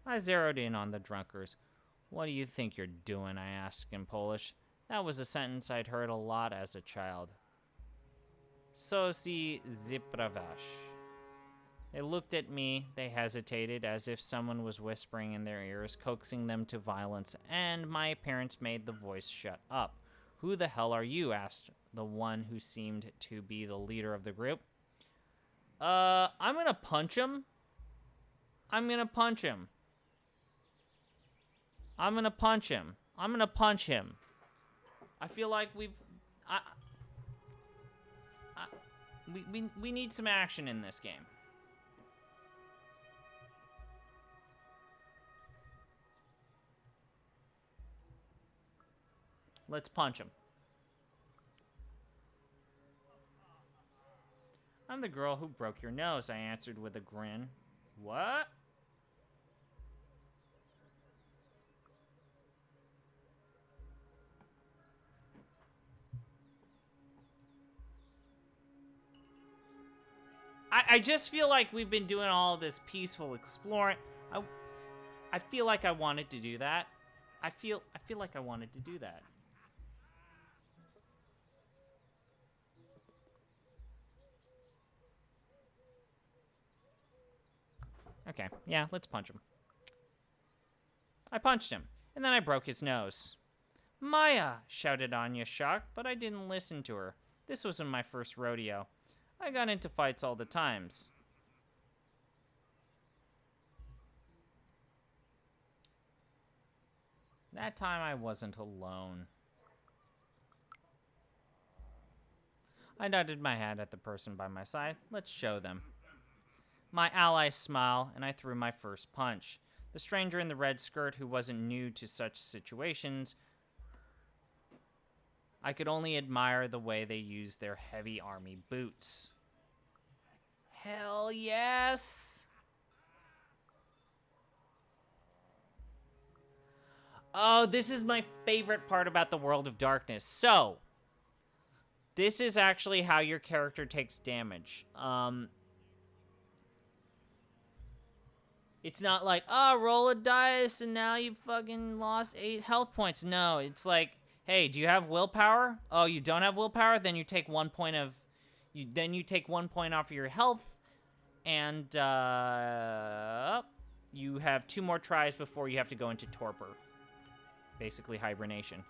I zeroed in on the drunkards. What do you think you're doing? I asked in Polish. That was a sentence I'd heard a lot as a child. Co si ziprawasz? They looked at me, they hesitated, as if someone was whispering in their ears, coaxing them to violence, and my parents made the voice shut up. Who the hell are you? Asked the one who seemed to be the leader of the group. I'm gonna punch him. I'm gonna punch him. I'm gonna punch him. I'm gonna punch him. I feel like we need some action in this game. Let's punch him. I'm the girl who broke your nose, I answered with a grin. What? I just feel like we've been doing all this peaceful exploring. I feel like I wanted to do that. I feel like I wanted to do that. Okay, yeah, let's punch him. I punched him, and then I broke his nose. Maya, shouted Anya, shocked, but I didn't listen to her. This wasn't my first rodeo. I got into fights all the times. That time I wasn't alone. I nodded my head at the person by my side. Let's show them. My allies smiled, and I threw my first punch. The stranger in the red skirt, who wasn't new to such situations, I could only admire the way they used their heavy army boots. Hell yes! Oh, this is my favorite part about the World of Darkness. So, this is actually how your character takes damage. It's not like, roll a dice and now you fucking lost 8 health points. No, it's like, hey, do you have willpower? Oh, you don't have willpower? Then you take 1 point of... you take 1 point off of your health. And, you have 2 more tries before you have to go into torpor. Basically hibernation.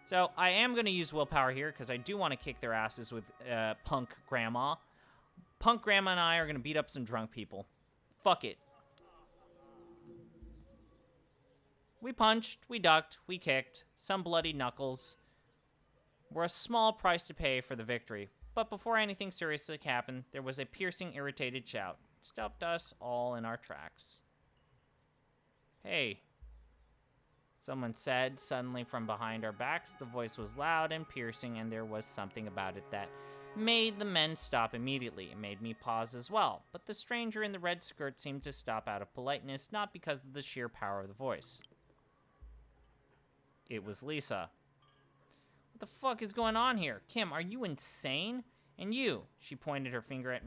So, I am going to use willpower here, because I do want to kick their asses with, Punk Grandma. Punk Grandma and I are going to beat up some drunk people. Fuck it. We punched, we ducked, we kicked. Some bloody knuckles were a small price to pay for the victory. But before anything seriously happened, there was a piercing, irritated shout. It stopped us all in our tracks. Hey, someone said suddenly from behind our backs. The voice was loud and piercing, and there was something about it that made the men stop immediately. It made me pause as well. But the stranger in the red skirt seemed to stop out of politeness, not because of the sheer power of the voice. It was Lisa. What the fuck is going on here? Kim, are you insane? And you, she pointed her finger at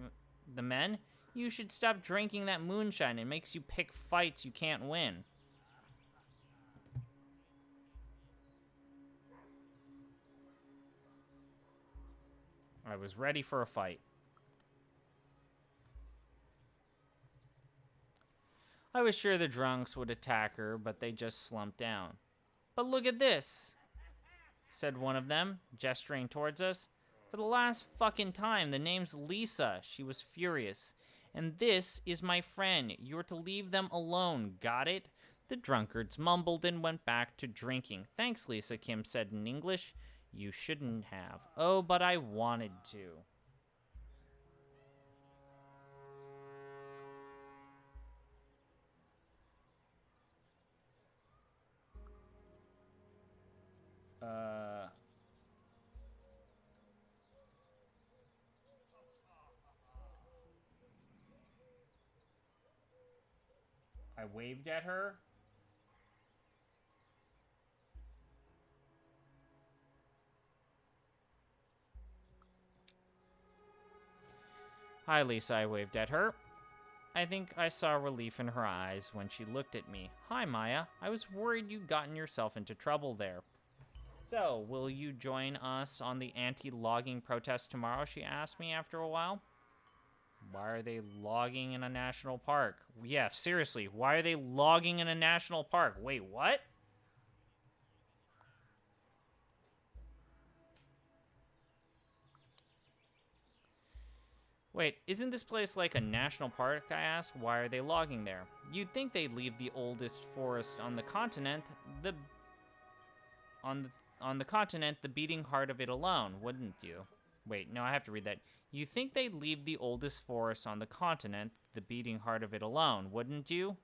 the men, you should stop drinking that moonshine. It makes you pick fights you can't win. I was ready for a fight. I was sure the drunks would attack her, but they just slumped down. But look at this, said one of them, gesturing towards us. For the last fucking time, the name's Lisa. She was furious. And this is my friend. You're to leave them alone, got it? The drunkards mumbled and went back to drinking. Thanks, Lisa, Kim said in English. You shouldn't have. Oh, but I wanted to. I waved at her. Hi, Lisa, I waved at her. I think I saw relief in her eyes when she looked at me. Hi, Maya. I was worried you'd gotten yourself into trouble there. So, will you join us on the anti-logging protest tomorrow? She asked me after a while. Why are they logging in a national park? Yeah, seriously, why are they logging in a national park? Wait, what? Wait, isn't this place like a national park? I asked. Why are they logging there? You'd think they'd leave the oldest forest on the continent, on the continent, the beating heart of it alone, wouldn't you? Wait, no, I have to read that. You think they'd leave the oldest forest on the continent, the beating heart of it alone, wouldn't you?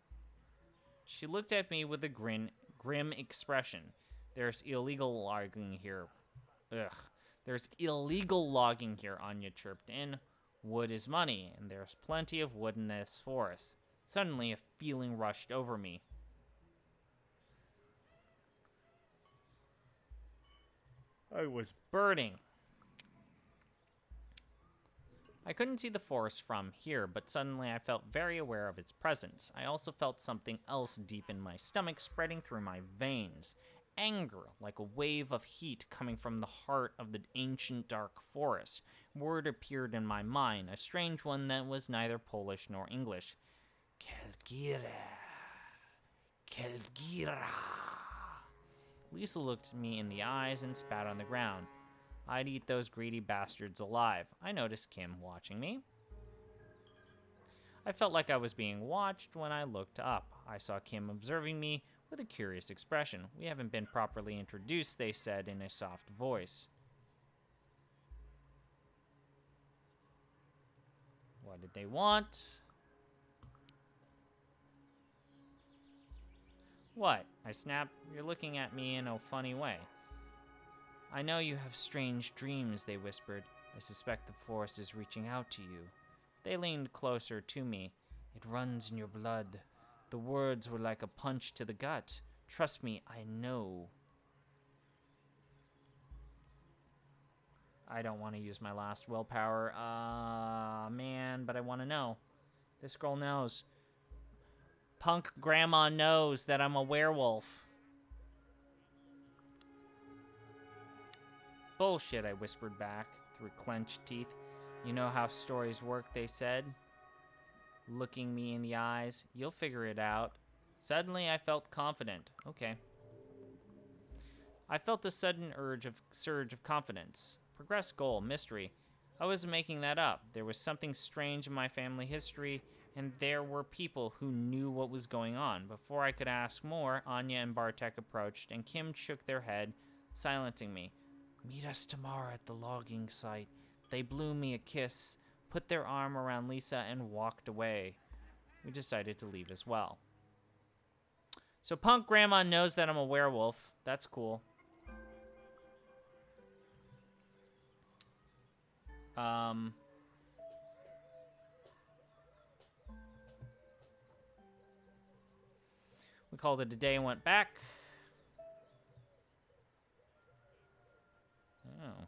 She looked at me with a grim expression. There's illegal logging here. Ugh. There's illegal logging here, Anya chirped in. Wood is money, and there's plenty of wood in this forest. Suddenly, a feeling rushed over me. I was burning. I couldn't see the forest from here, but suddenly I felt very aware of its presence. I also felt something else deep in my stomach spreading through my veins. Anger, like a wave of heat coming from the heart of the ancient dark forest. Word appeared in my mind, a strange one that was neither Polish nor English. Kelgira. Kelgira. Lisa looked me in the eyes and spat on the ground. I'd eat those greedy bastards alive. I noticed Kim watching me. I felt like I was being watched when I looked up. I saw Kim observing me with a curious expression. We haven't been properly introduced, they said in a soft voice. What did they want? What? I snapped. You're looking at me in a funny way. I know you have strange dreams, they whispered. I suspect the forest is reaching out to you. They leaned closer to me. It runs in your blood. The words were like a punch to the gut. Trust me, I know. I don't want to use my last willpower. Man, but I want to know. This girl knows. Punk grandma knows that I'm a werewolf. Bullshit, I whispered back through clenched teeth. You know how stories work, they said. Looking me in the eyes. You'll figure it out. Suddenly, I felt confident. Okay. I felt a sudden surge of confidence. Progress goal, mystery. I wasn't making that up. There was something strange in my family history, and there were people who knew what was going on. Before I could ask more, Anya and Bartek approached, and Kim shook their head, silencing me. Meet us tomorrow at the logging site. They blew me a kiss, put their arm around Lisa, and walked away. We decided to leave as well. So Punk Grandma knows that I'm a werewolf. That's cool. We called it a day and went back. Oh.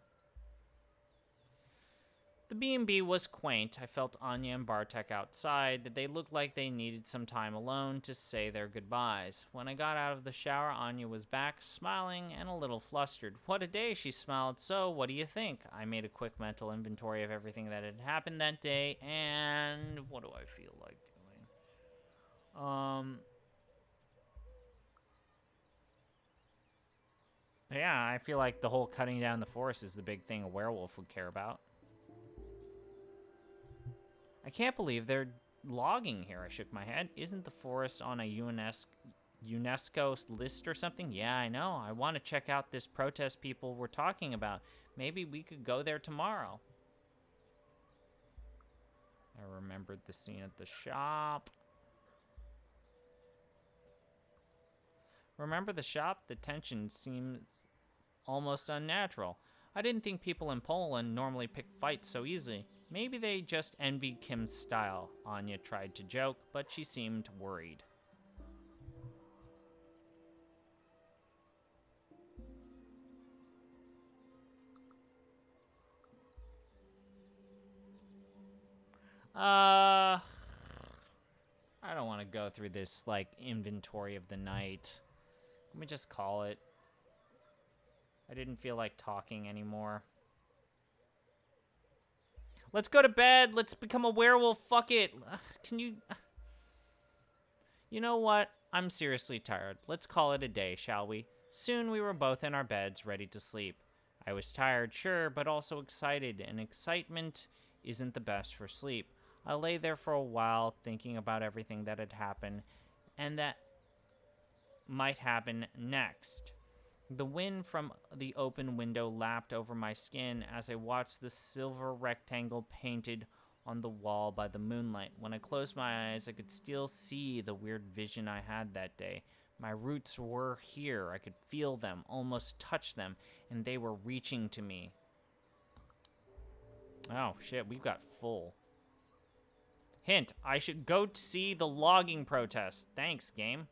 The B&B was quaint. I felt Anya and Bartek outside. They looked like they needed some time alone to say their goodbyes. When I got out of the shower, Anya was back, smiling and a little flustered. What a day, she smiled. So, what do you think? I made a quick mental inventory of everything that had happened that day, and what do I feel like doing? Yeah, I feel like the whole cutting down the forest is the big thing a werewolf would care about. I can't believe they're logging here. I shook my head. Isn't the forest on a UNESCO list or something? Yeah, I know. I want to check out this protest people were talking about. Maybe we could go there tomorrow. I remembered the scene at the shop. Remember the shop? The tension seems almost unnatural. I didn't think people in Poland normally pick fights so easily. Maybe they just envied Kim's style. Anya tried to joke, but she seemed worried. I don't want to go through this, like, inventory of the night. Let me just call it. I didn't feel like talking anymore. Let's go to bed. Let's become a werewolf. Fuck it. Can you... You know what? I'm seriously tired. Let's call it a day, shall we? Soon we were both in our beds, ready to sleep. I was tired, sure, but also excited, and excitement isn't the best for sleep. I lay there for a while, thinking about everything that had happened, and that might happen next. The wind from the open window lapped over my skin as I watched the silver rectangle painted on the wall by the moonlight. When I closed my eyes, I could still see the weird vision I had that day. My roots were here. I could feel them, almost touch them, and they were reaching to me. Oh, shit, we've got full. Hint, I should go see the logging protest. Thanks, game.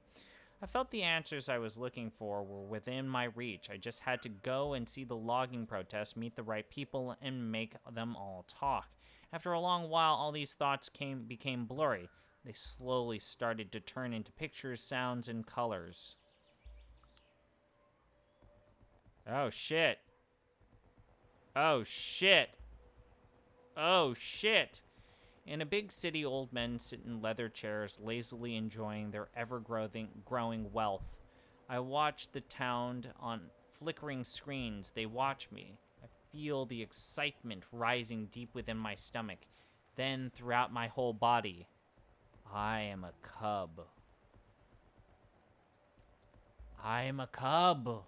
I felt the answers I was looking for were within my reach. I just had to go and see the logging protest, meet the right people, and make them all talk. After a long while, all these thoughts became blurry. They slowly started to turn into pictures, sounds, and colors. Oh, shit. Oh, shit. Oh, shit. In a big city, old men sit in leather chairs, lazily enjoying their ever-growing wealth. I watch the town on flickering screens. They watch me. I feel the excitement rising deep within my stomach, then throughout my whole body. I am a cub. I am a cub.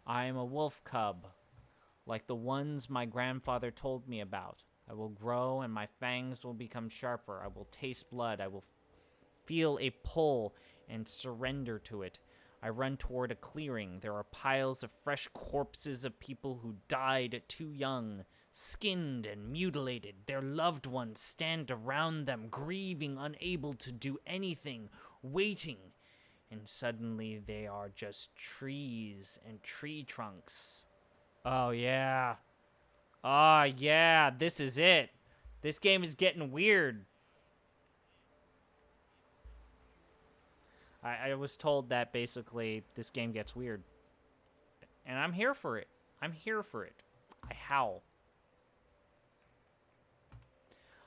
I am a wolf cub, like the ones my grandfather told me about. I will grow and my fangs will become sharper. I will taste blood. I will feel a pull and surrender to it. I run toward a clearing. There are piles of fresh corpses of people who died too young, skinned and mutilated. Their loved ones stand around them, grieving, unable to do anything, waiting. And suddenly they are just trees and tree trunks. Oh, yeah. Oh, yeah, this is it. This game is getting weird. I was told that basically this game gets weird. And I'm here for it. I'm here for it. I howl.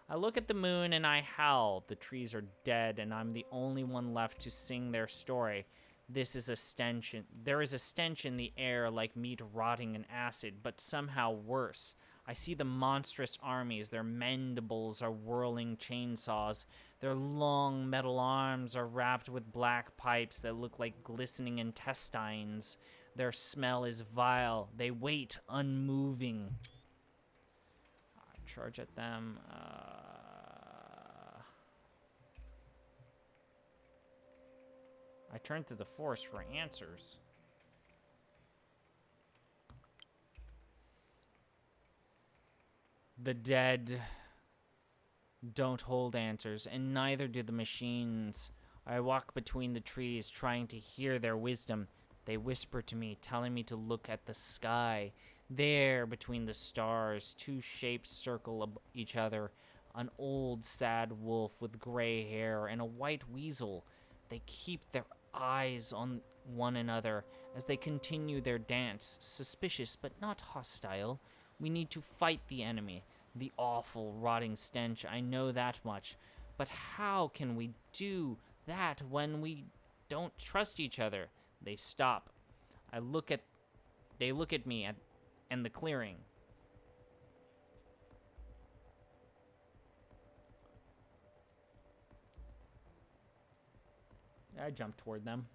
I look at the moon and I howl. The trees are dead and I'm the only one left to sing their story. This is a stench. There is a stench in the air like meat rotting in acid, but somehow worse. I see the monstrous armies. Their mandibles are whirling chainsaws. Their long metal arms are wrapped with black pipes that look like glistening intestines. Their smell is vile. They wait, unmoving. I charge at them. I turn to the force for answers. The dead don't hold answers, and neither do the machines. I walk between the trees, trying to hear their wisdom. They whisper to me, telling me to look at the sky. There, between the stars, two shapes circle each other. An old, sad wolf with gray hair and a white weasel. They keep their eyes on one another as they continue their dance, suspicious but not hostile. We need to fight the enemy, the awful, rotting stench, I know that much. But how can we do that when we don't trust each other? They stop. They look at me and the clearing. I jump toward them.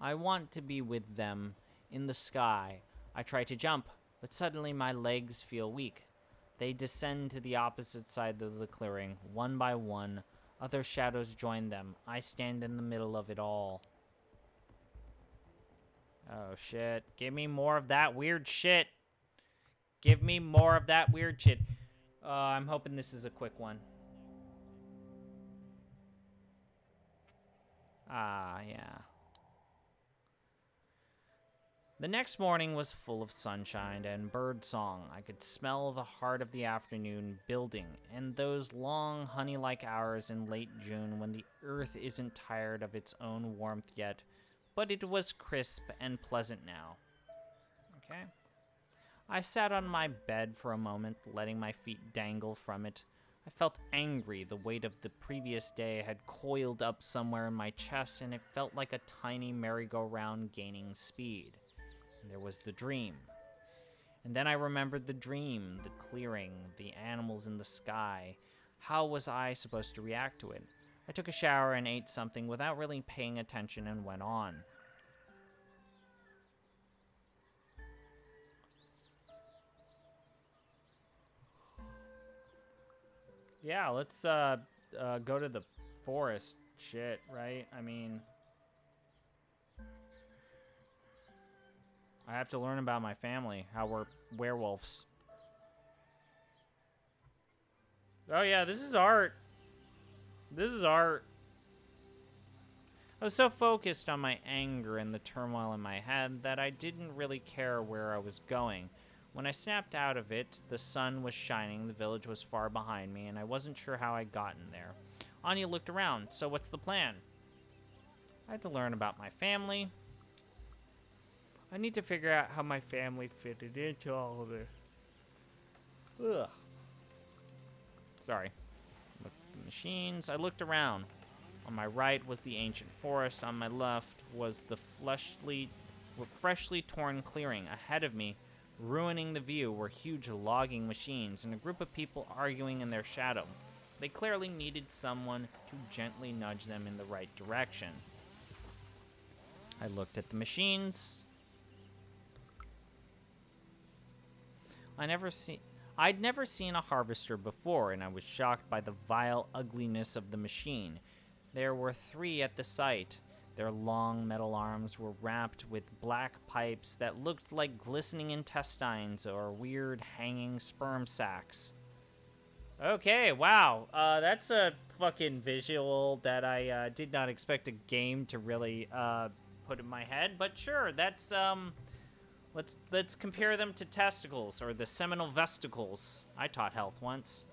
I want to be with them in the sky. I try to jump, but suddenly my legs feel weak. They descend to the opposite side of the clearing, one by one. Other shadows join them. I stand in the middle of it all. Oh, shit. Give me more of that weird shit. Give me more of that weird shit. I'm hoping this is a quick one. Ah, yeah. The next morning was full of sunshine and bird song. I could smell the heart of the afternoon building, and those long honey-like hours in late June when the earth isn't tired of its own warmth yet, but it was crisp and pleasant now. Okay. I sat on my bed for a moment, letting my feet dangle from it. I felt angry. The weight of the previous day had coiled up somewhere in my chest, and it felt like a tiny merry-go-round gaining speed. There was the dream. And then I remembered the dream, the clearing, the animals in the sky. How was I supposed to react to it? I took a shower and ate something without really paying attention and went on. Yeah, let's go to the forest shit, right? I mean, I have to learn about my family, how we're werewolves. Oh yeah, this is art. This is art. I was so focused on my anger and the turmoil in my head that I didn't really care where I was going. When I snapped out of it, the sun was shining, the village was far behind me, and I wasn't sure how I'd gotten there. Anya looked around. So what's the plan? I had to learn about my family. I need to figure out how my family fitted into all of this. Ugh. Sorry. Looked at the machines. I looked around. On my right was the ancient forest. On my left was the freshly torn clearing. Ahead of me, ruining the view, were huge logging machines and a group of people arguing in their shadow. They clearly needed someone to gently nudge them in the right direction. I looked at the machines. I'd never seen a harvester before, and I was shocked by the vile ugliness of the machine. There were 3 at the site. Their long metal arms were wrapped with black pipes that looked like glistening intestines or weird hanging sperm sacs. Okay, wow. That's a fucking visual that I did not expect a game to really put in my head, but sure, that's let's compare them to testicles, or the seminal vesicles. I taught health once.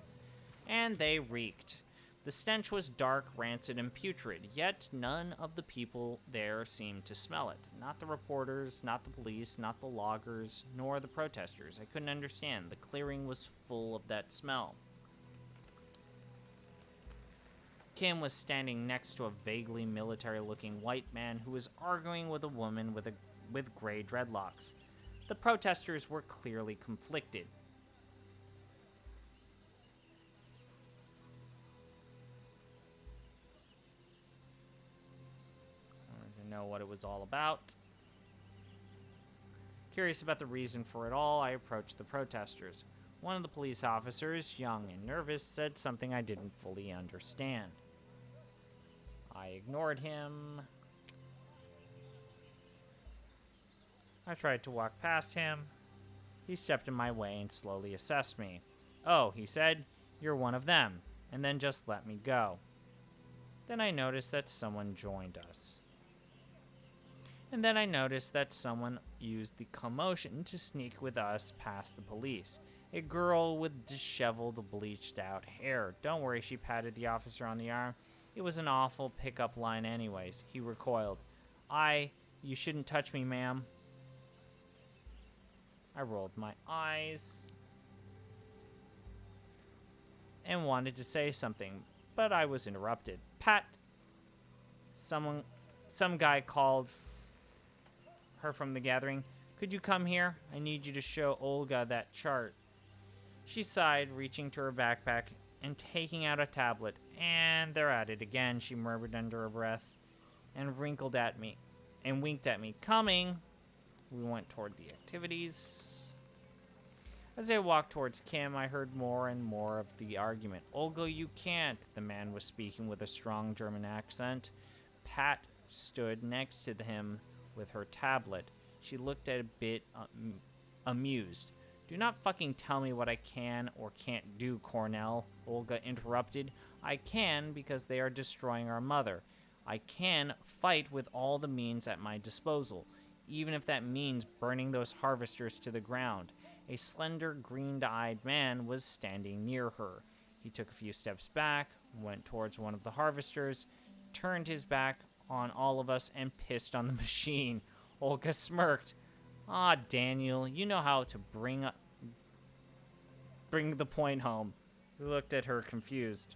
And they reeked. The stench was dark, rancid, and putrid, yet none of the people there seemed to smell it. Not the reporters, not the police, not the loggers, nor the protesters. I couldn't understand. The clearing was full of that smell. Kim was standing next to a vaguely military-looking white man who was arguing with a woman with gray dreadlocks. The protesters were clearly conflicted. I wanted to know what it was all about. Curious about the reason for it all, I approached the protesters. One of the police officers, young and nervous, said something I didn't fully understand. I ignored him. I tried to walk past him. He stepped in my way and slowly assessed me. "Oh," he said, "you're one of them," and then just let me go. Then I noticed that someone joined us. And then I noticed that someone used the commotion to sneak with us past the police. A girl with disheveled, bleached-out hair. "Don't worry," she patted the officer on the arm. It was an awful pickup line anyways. He recoiled. You shouldn't touch me, ma'am." I rolled my eyes and wanted to say something, but I was interrupted. "Pat!" Some guy called her from the gathering. "Could you come here? I need you to show Olga that chart." She sighed, reaching to her backpack and taking out a tablet. "And they're at it again," she murmured under her breath, and winked at me. "Coming!" We went toward the activities. As I walked towards Kim, I heard more and more of the argument. "Olga, you can't," the man was speaking with a strong German accent. Pat stood next to him with her tablet. She looked a bit amused. "Do not fucking tell me what I can or can't do, Cornell," Olga interrupted. "I can because they are destroying our mother. I can fight with all the means at my disposal. even if that means burning those harvesters to the ground. A slender, green-eyed man was standing near her. He took a few steps back, went towards one of the harvesters, turned his back on all of us, and pissed on the machine. Olga smirked. Ah, Daniel, you know how to bring the point home. He looked at her confused.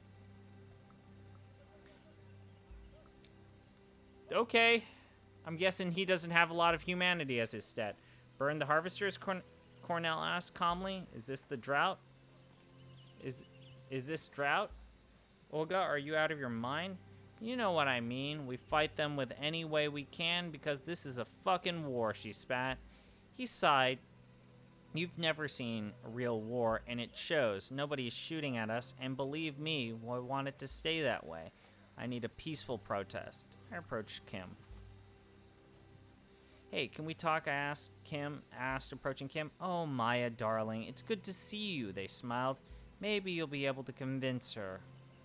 Okay. I'm guessing he doesn't have a lot of humanity as his stat. Burn the harvesters, Cornell asked calmly. Is this the drought? Is this drought? Olga, are you out of your mind? You know what I mean. We fight them with any way we can because this is a fucking war, she spat. He sighed. You've never seen a real war, and it shows. Nobody's shooting at us, and believe me, I want it to stay that way. I need a peaceful protest. I approached Kim. Hey, can we talk? I asked approaching Kim. Oh, Maya, darling, it's good to see you, they smiled. Maybe you'll be able to convince her.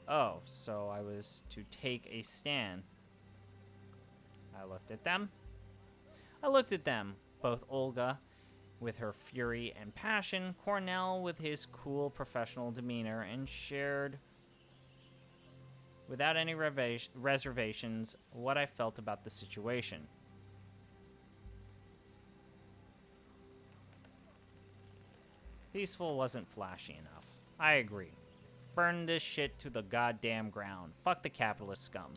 Oh, so I was to take a stand. I looked at them, both Olga with her fury and passion, Cornell with his cool professional demeanor, and shared without any reservations what I felt about the situation. Peaceful wasn't flashy enough. I agree. Burn this shit to the goddamn ground. Fuck the capitalist scum.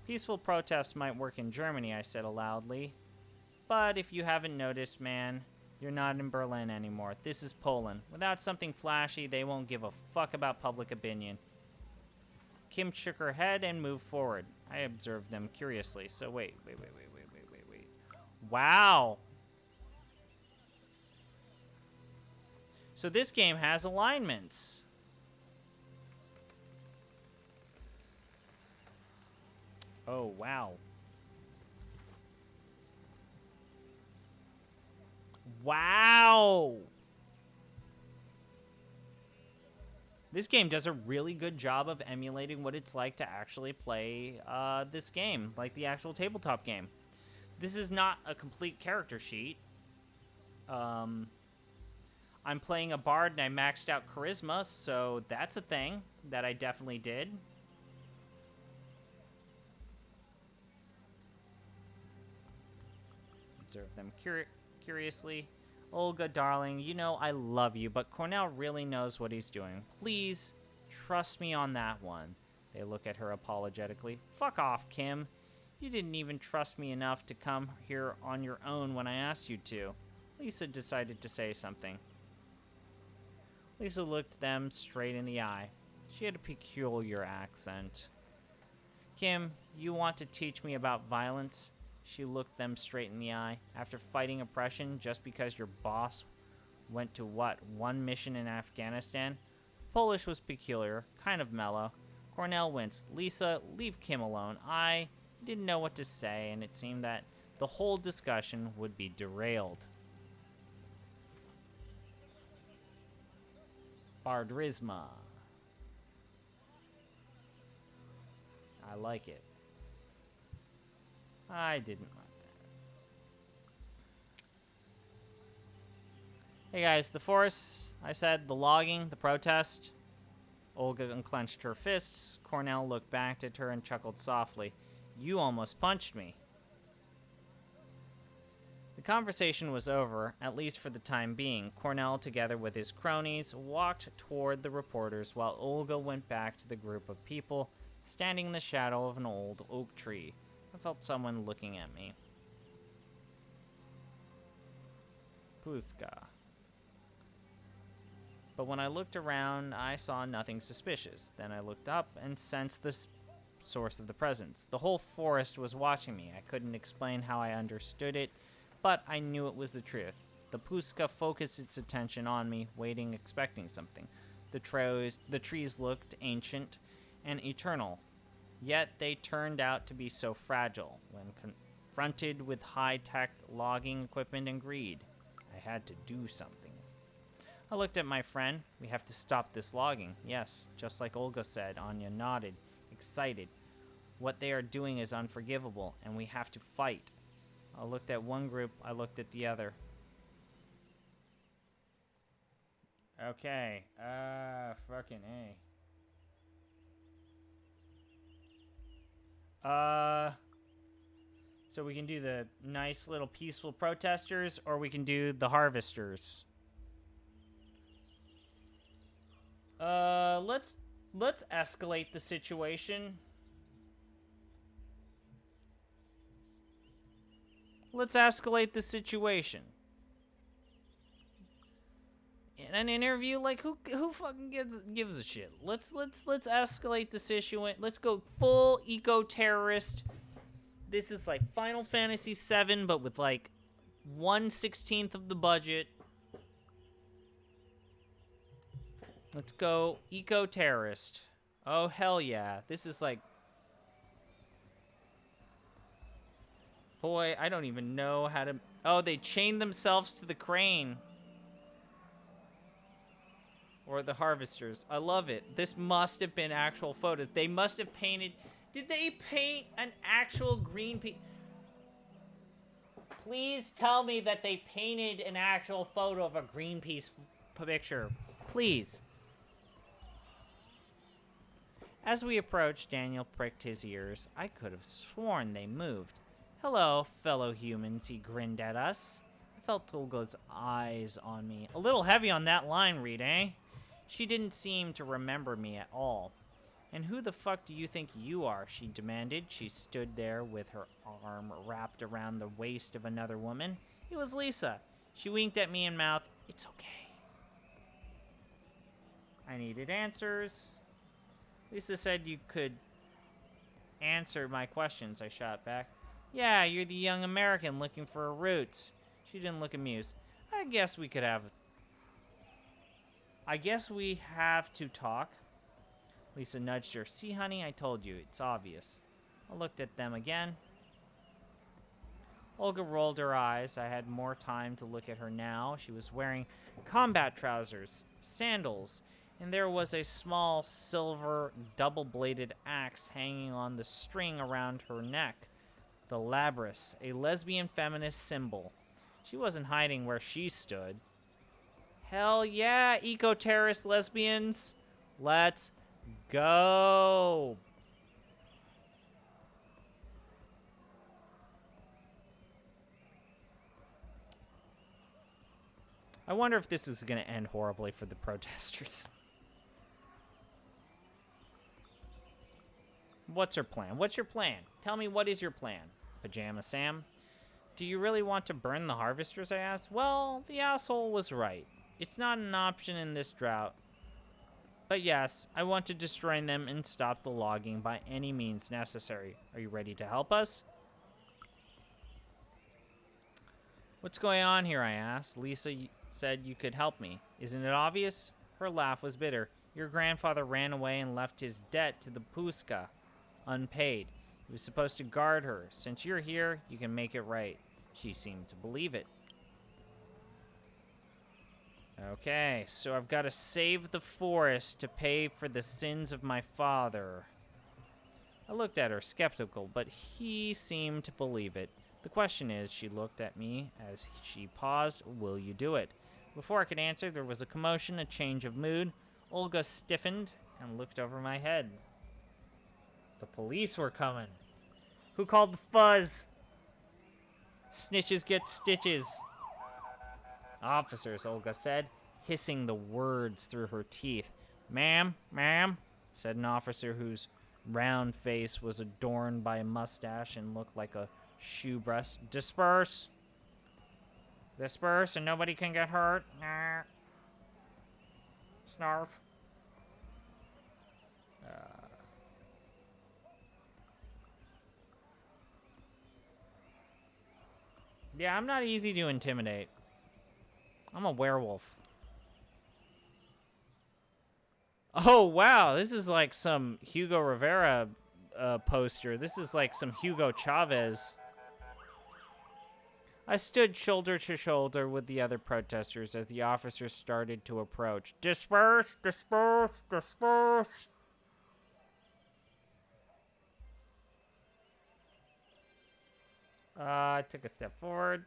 Peaceful protests might work in Germany, I said aloudly. But if you haven't noticed, man, you're not in Berlin anymore. This is Poland. Without something flashy, they won't give a fuck about public opinion. Kim shook her head and moved forward. I observed them curiously. So wait. Wow. So this game has alignments. Oh, wow. Wow! This game does a really good job of emulating what it's like to actually play this game, like the actual tabletop game. This is not a complete character sheet. I'm playing a bard and I maxed out charisma, so that's a thing that I definitely did. Observe them curiously. Olga, darling, you know I love you, but Cornell really knows what he's doing. Please, trust me on that one. They look at her apologetically. Fuck off, Kim. You didn't even trust me enough to come here on your own when I asked you to. Lisa decided to say something. Lisa looked them straight in the eye. She had a peculiar accent. Kim, you want to teach me about violence? She looked them straight in the eye. After fighting oppression just because your boss went to what, one mission in Afghanistan? Polish was peculiar, kind of mellow. Cornell winced. Lisa, leave Kim alone. I didn't know what to say, and it seemed that the whole discussion would be derailed. Bardrisma. I like it. I didn't like that. Hey guys, the force, I said, the logging, the protest. Olga unclenched her fists. Cornell looked back at her and chuckled softly. You almost punched me. The conversation was over, at least for the time being. Cornell, together with his cronies, walked toward the reporters while Olga went back to the group of people standing in the shadow of an old oak tree. I felt someone looking at me. Puska. But when I looked around, I saw nothing suspicious. Then I looked up and sensed the source of the presence. The whole forest was watching me. I couldn't explain how I understood it, but I knew it was the truth. The Puska focused its attention on me, waiting, expecting something. The trees looked ancient and eternal, yet they turned out to be so fragile. When confronted with high-tech logging equipment and greed, I had to do something. I looked at my friend. We have to stop this logging. Yes, just like Olga said. Anya nodded, excited. What they are doing is unforgivable, and we have to fight. I looked at one group, I looked at the other. Okay, fucking A. So we can do the nice little peaceful protesters, or we can do the harvesters. Let's escalate the situation. Let's escalate the situation. In an interview, like who fucking gives a shit? Let's escalate this issue. Let's go full eco-terrorist. This is like Final Fantasy VII, but with like 1/16 of the budget. Let's go eco-terrorist. Oh hell yeah! This is like, boy, I don't even know how to. Oh, they chained themselves to the crane. Or the harvesters. I love it. This must have been actual photos. They must have painted. Did they paint an actual Greenpeace? Please tell me that they painted an actual photo of a Greenpeace picture. Please. As we approached, Daniel pricked his ears. I could have sworn they moved. Hello, fellow humans, he grinned at us. I felt Tolga's eyes on me. A little heavy on that line read, eh? She didn't seem to remember me at all. And who the fuck do you think you are? She demanded. She stood there with her arm wrapped around the waist of another woman. It was Lisa. She winked at me and mouthed, "It's okay." I needed answers. Lisa said you could answer my questions, I shot back. Yeah, you're the young American looking for roots. She didn't look amused. I guess we have to talk. Lisa nudged her. See, honey, I told you. It's obvious. I looked at them again. Olga rolled her eyes. I had more time to look at her now. She was wearing combat trousers, sandals, and there was a small silver double-bladed axe hanging on the string around her neck. The labrys, a lesbian feminist symbol. She wasn't hiding where she stood. Hell yeah, eco-terrorist lesbians. Let's go. I wonder if this is going to end horribly for the protesters. What's her plan? What's your plan? Tell me, what is your plan? Pajama Sam. Do you really want to burn the harvesters, I asked. Well, the asshole was right. It's not an option in this drought. But yes, I want to destroy them and stop the logging by any means necessary. Are you ready to help us? What's going on here, I asked. Lisa said you could help me. Isn't it obvious? Her laugh was bitter. Your grandfather ran away and left his debt to the Puska, unpaid. He was supposed to guard her. Since you're here, you can make it right. She seemed to believe it. Okay, so I've got to save the forest to pay for the sins of my father. I looked at her, skeptical, but he seemed to believe it. The question is, she looked at me as she paused, will you do it? Before I could answer, there was a commotion, a change of mood. Olga stiffened and looked over my head. The police were coming. Who called the fuzz? Snitches get stitches. Officers, Olga said, hissing the words through her teeth. Ma'am, said an officer whose round face was adorned by a mustache and looked like a shoe breast. Disperse. Disperse and nobody can get hurt. Nah. Snarf. Yeah, I'm not easy to intimidate. I'm a werewolf. Oh, wow. This is like some Hugo Rivera poster. This is like some Hugo Chavez. I stood shoulder to shoulder with the other protesters as the officers started to approach. Disperse! Disperse! Disperse! I took a step forward.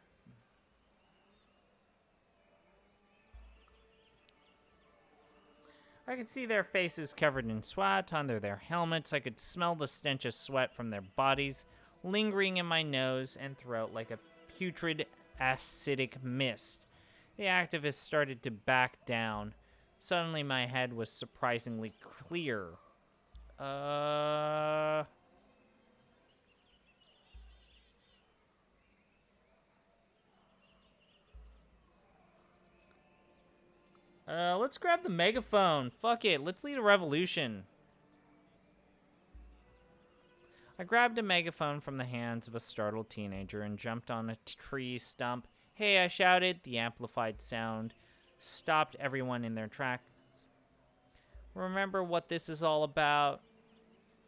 I could see their faces covered in sweat under their helmets. I could smell the stench of sweat from their bodies lingering in my nose and throat like a putrid, acidic mist. The activists started to back down. Suddenly, my head was surprisingly clear. Let's grab the megaphone. Fuck it, let's lead a revolution. I grabbed a megaphone from the hands of a startled teenager and jumped on a tree stump. Hey, I shouted. The amplified sound stopped everyone in their tracks. Remember what this is all about.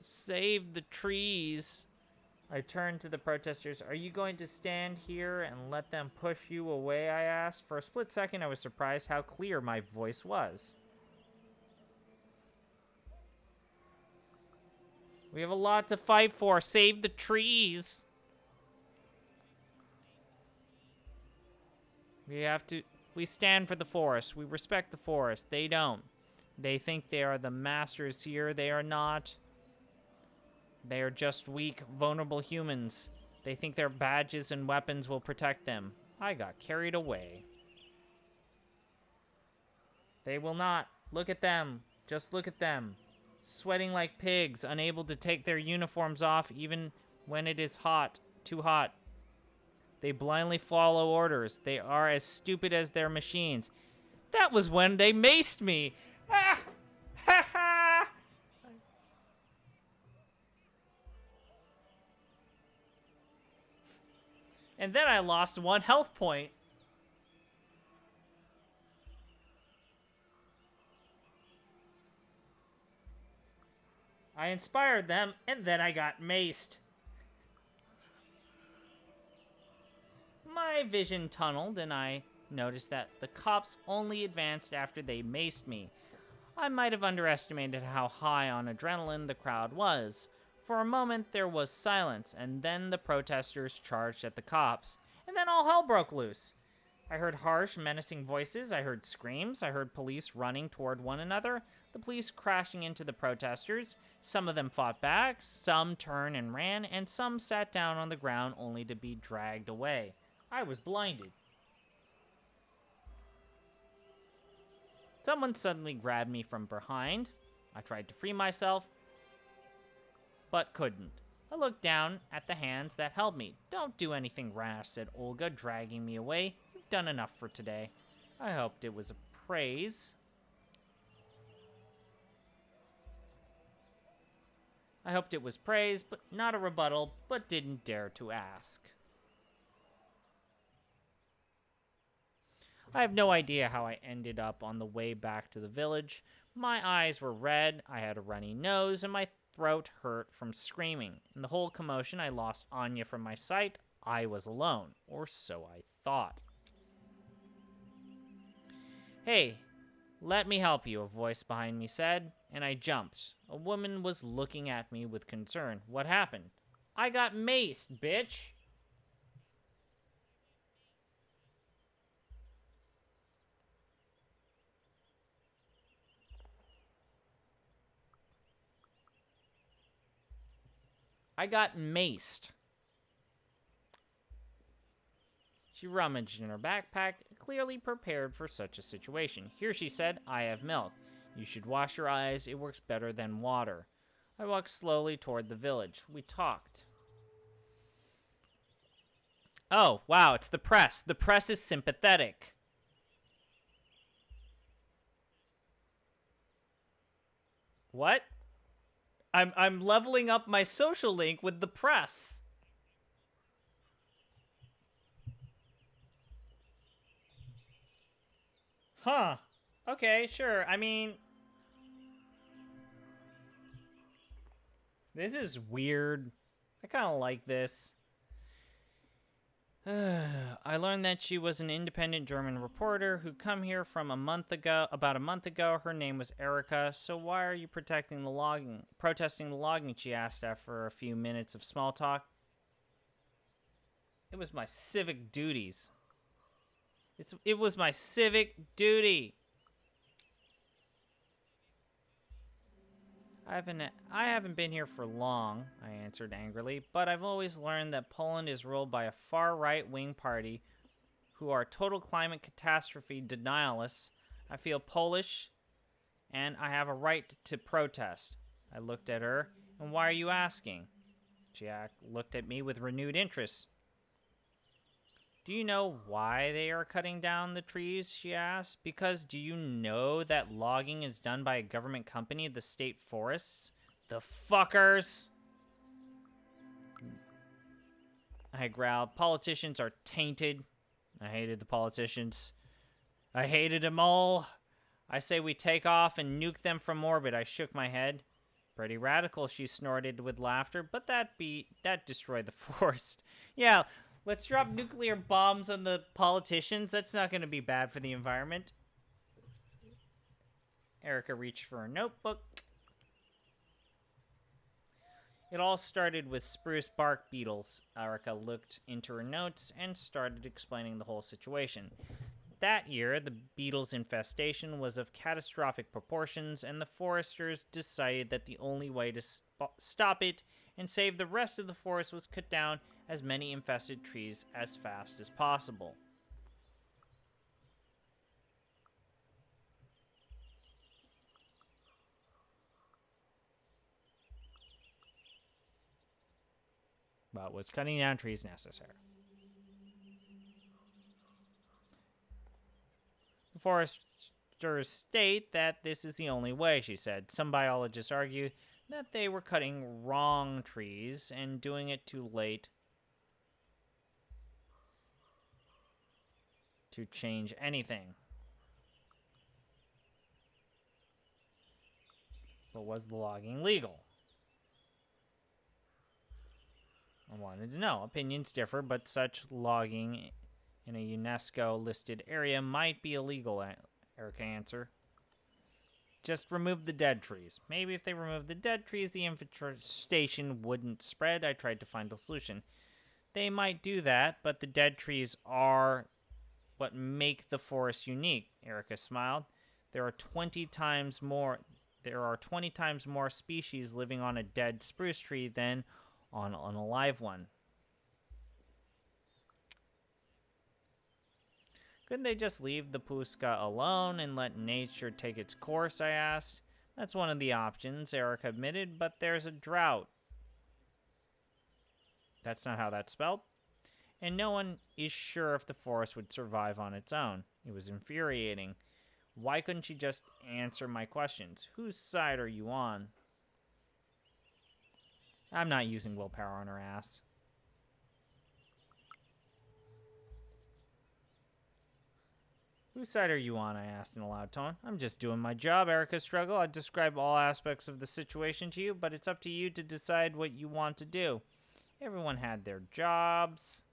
Save the trees. I turned to the protesters. Are you going to stand here and let them push you away, I asked. For a split second, I was surprised how clear my voice was. We have a lot to fight for. Save the trees. We stand for the forest. We respect the forest. They don't. They think they are the masters here. They are not. They are just weak, vulnerable humans. They think their badges and weapons will protect them. I got carried away. They will not. Look at them. Just look at them. Sweating like pigs, unable to take their uniforms off even when it is hot. Too hot. They blindly follow orders. They are as stupid as their machines. That was when they maced me. Ah! Ha ha! And then I lost 1 health point. I inspired them, and then I got maced. My vision tunneled, and I noticed that the cops only advanced after they maced me. I might have underestimated how high on adrenaline the crowd was. For a moment, there was silence, and then the protesters charged at the cops. And then all hell broke loose. I heard harsh, menacing voices. I heard screams. I heard police running toward one another. The police crashing into the protesters. Some of them fought back, some turned and ran, and some sat down on the ground only to be dragged away. I was blinded. Someone suddenly grabbed me from behind. I tried to free myself, but couldn't. I looked down at the hands that held me. Don't do anything rash, said Olga, dragging me away. You've done enough for today. I hoped it was a praise. I hoped it was praise, but not a rebuttal, but didn't dare to ask. I have no idea how I ended up on the way back to the village. My eyes were red, I had a runny nose, and my throat hurt from screaming. In the whole commotion, I lost Anya from my sight. I was alone, or so I thought. Hey, let me help you, a voice behind me said, and I jumped. A woman was looking at me with concern. What happened? I got maced, bitch. I got maced. She rummaged in her backpack, clearly prepared for such a situation. Here, she said, I have milk. You should wash your eyes. It works better than water. I walked slowly toward the village. We talked. Oh, wow, it's the press. The press is sympathetic. What? I'm leveling up my social link with the press. Huh. Okay, sure. I mean, this is weird. I kind of like this. I learned that she was an independent German reporter who come here from about a month ago. Her name was Erica. So why are you protesting the logging? She asked after a few minutes of small talk. It was my civic duties. It was my civic duty. I haven't been here for long, I answered angrily, but I've always learned that Poland is ruled by a far right-wing party who are total climate catastrophe denialists. I feel Polish, and I have a right to protest. I looked at her, and why are you asking? She looked at me with renewed interest. Do you know why they are cutting down the trees, she asked. Because do you know that logging is done by a government company, the state forests? The fuckers! I growled. Politicians are tainted. I hated the politicians. I hated them all. I say we take off and nuke them from orbit. I shook my head. Pretty radical, she snorted with laughter, but that destroyed the forest. Yeah, let's drop nuclear bombs on the politicians. That's not going to be bad for the environment. Erica reached for a notebook. It all started with spruce bark beetles. Erica looked into her notes and started explaining the whole situation. That year, the beetles' infestation was of catastrophic proportions, and the foresters decided that the only way to stop it and save the rest of the forest was cut down as many infested trees as fast as possible. But was cutting down trees necessary? The foresters state that this is the only way, she said. Some biologists argue that they were cutting wrong trees and doing it too late to change anything. But was the logging legal? I wanted to know. Opinions differ, but such logging in a UNESCO-listed area might be illegal, Erica answered. Just remove the dead trees. Maybe if they removed the dead trees, the infestation wouldn't spread. I tried to find a solution. They might do that, but the dead trees are what make the forest unique, Erica smiled. There are 20 times more species living on a dead spruce tree than on an alive one. Couldn't they just leave the Puszka alone and let nature take its course, I asked. That's one of the options, Eric admitted, but there's a drought. That's not how that's spelled. And no one is sure if the forest would survive on its own. It was infuriating. Why couldn't she just answer my questions? Whose side are you on? I'm not using willpower on her ass. Whose side are you on? I asked in a loud tone. I'm just doing my job, Erica struggled. I describe all aspects of the situation to you, but it's up to you to decide what you want to do. Everyone had their jobs.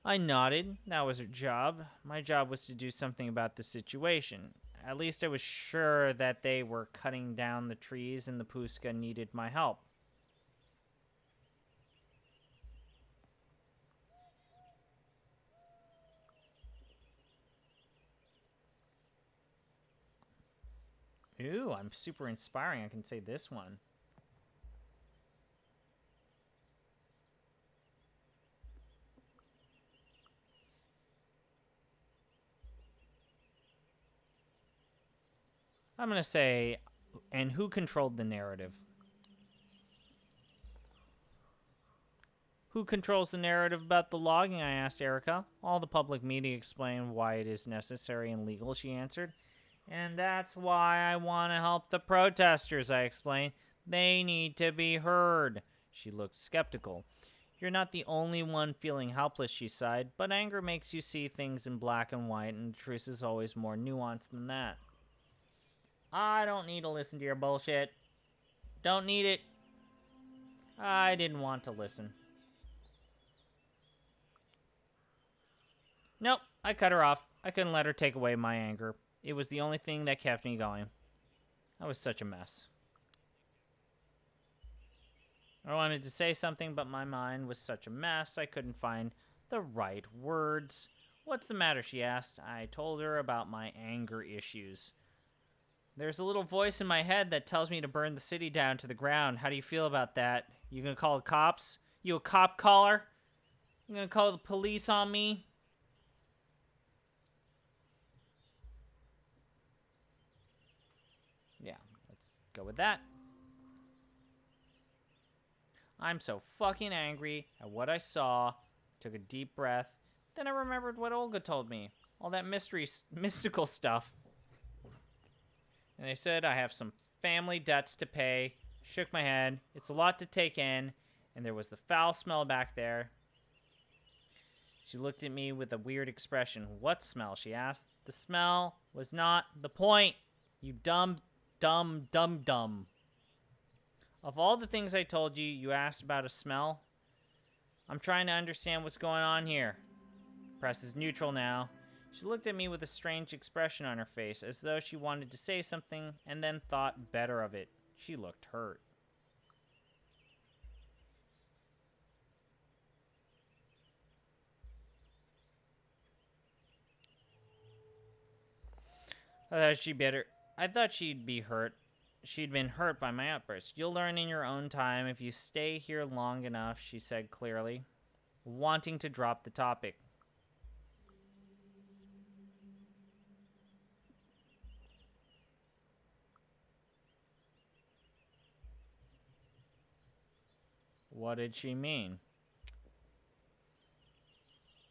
I nodded. That was her job. My job was to do something about the situation. At least I was sure that they were cutting down the trees and the Puszka needed my help. Ooh, I'm super inspiring. I can say this one. I'm going to say, and who controlled the narrative? Who controls the narrative about the logging, I asked Erica. All the public media explained why it is necessary and legal, she answered. And that's why I want to help the protesters, I explained. They need to be heard. She looked skeptical. You're not the only one feeling helpless, she sighed, but anger makes you see things in black and white, and the truth is always more nuanced than that. I don't need to listen to your bullshit. Don't need it. I didn't want to listen. Nope, I cut her off. I couldn't let her take away my anger. It was the only thing that kept me going. I was such a mess. I wanted to say something, but my mind was such a mess I couldn't find the right words. What's the matter, she asked. I told her about my anger issues. There's a little voice in my head that tells me to burn the city down to the ground. How do you feel about that? You gonna call the cops? You a cop caller? You gonna call the police on me? Yeah, let's go with that. I'm so fucking angry at what I saw. Took a deep breath. Then I remembered what Olga told me. All that mystical stuff. And they said I have some family debts to pay. Shook my head. It's a lot to take in. And there was the foul smell back there. She looked at me with a weird expression. What smell? She asked. The smell was not the point. You dumb. Of all the things I told you, you asked about a smell? I'm trying to understand what's going on here. Press is neutral now. She looked at me with a strange expression on her face, as though she wanted to say something and then thought better of it. She looked hurt. I thought she'd be hurt. She'd been hurt by my outburst. You'll learn in your own time if you stay here long enough, she said clearly, wanting to drop the topic. What did she mean?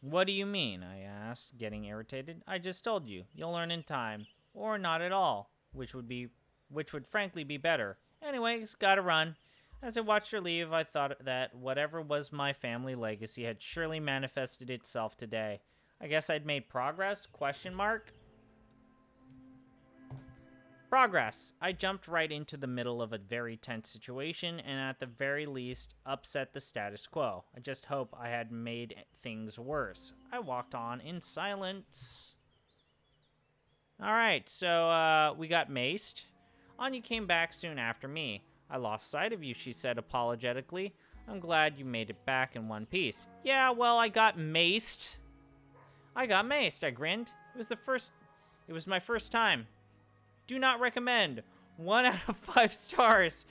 What do you mean? I asked, getting irritated. I just told you. You'll learn in time. Or not at all, which would frankly be better. Anyways, gotta run. As I watched her leave, I thought that whatever was my family legacy had surely manifested itself today. I guess I'd made progress? Question mark? Progress. I jumped right into the middle of a very tense situation and at the very least upset the status quo. I just hope I had made things worse. I walked on in silence. Alright, so we got maced. Anya came back soon after me. I lost sight of you, she said apologetically. I'm glad you made it back in one piece. Yeah, well, I got maced. I grinned. It was my first time. Do not recommend. 1 out of 5 stars.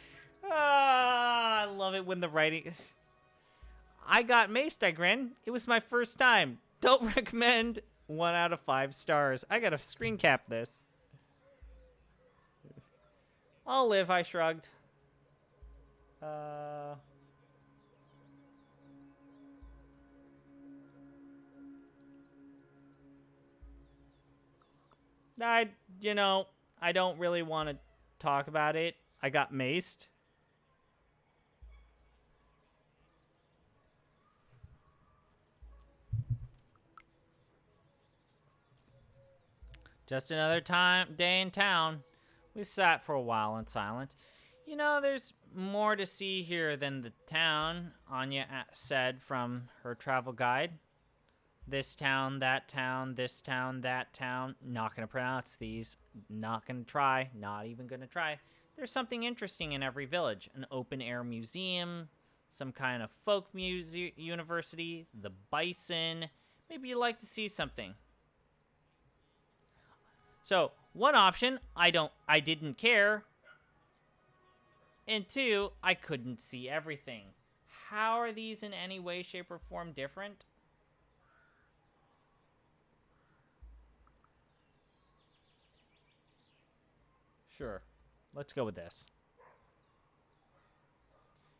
Ah, I love it when the writing... I got maced, I grinned. It was my first time. Don't recommend. 1 out of 5 stars. I gotta screen cap this. I'll live, I shrugged. I don't really want to talk about it. I got maced. Just another day in town. We sat for a while in silence. You know, there's more to see here than the town, Anya said from her travel guide. This town, that town, this town, that town. Not going to pronounce these. Not going to try. Not even going to try. There's something interesting in every village. An open-air museum, some kind of folk university, the bison. Maybe you'd like to see something. So, one option, I didn't care. And 2, I couldn't see everything. How are these in any way, shape, or form different? Sure. Let's go with this.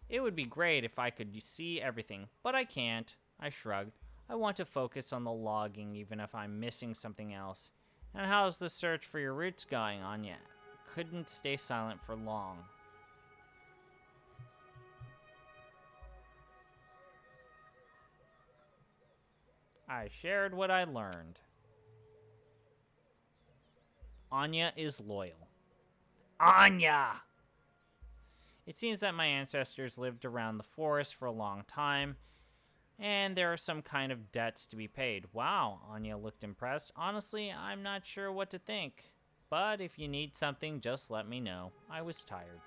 It would be great if I could see everything, but I can't. I shrugged. I want to focus on the logging even if I'm missing something else. And how's the search for your roots going, Anya? Couldn't stay silent for long. I shared what I learned. Anya is loyal. Anya! It seems that my ancestors lived around the forest for a long time, and there are some kind of debts to be paid. Wow, Anya looked impressed. Honestly, I'm not sure what to think. But if you need something, just let me know. I was tired.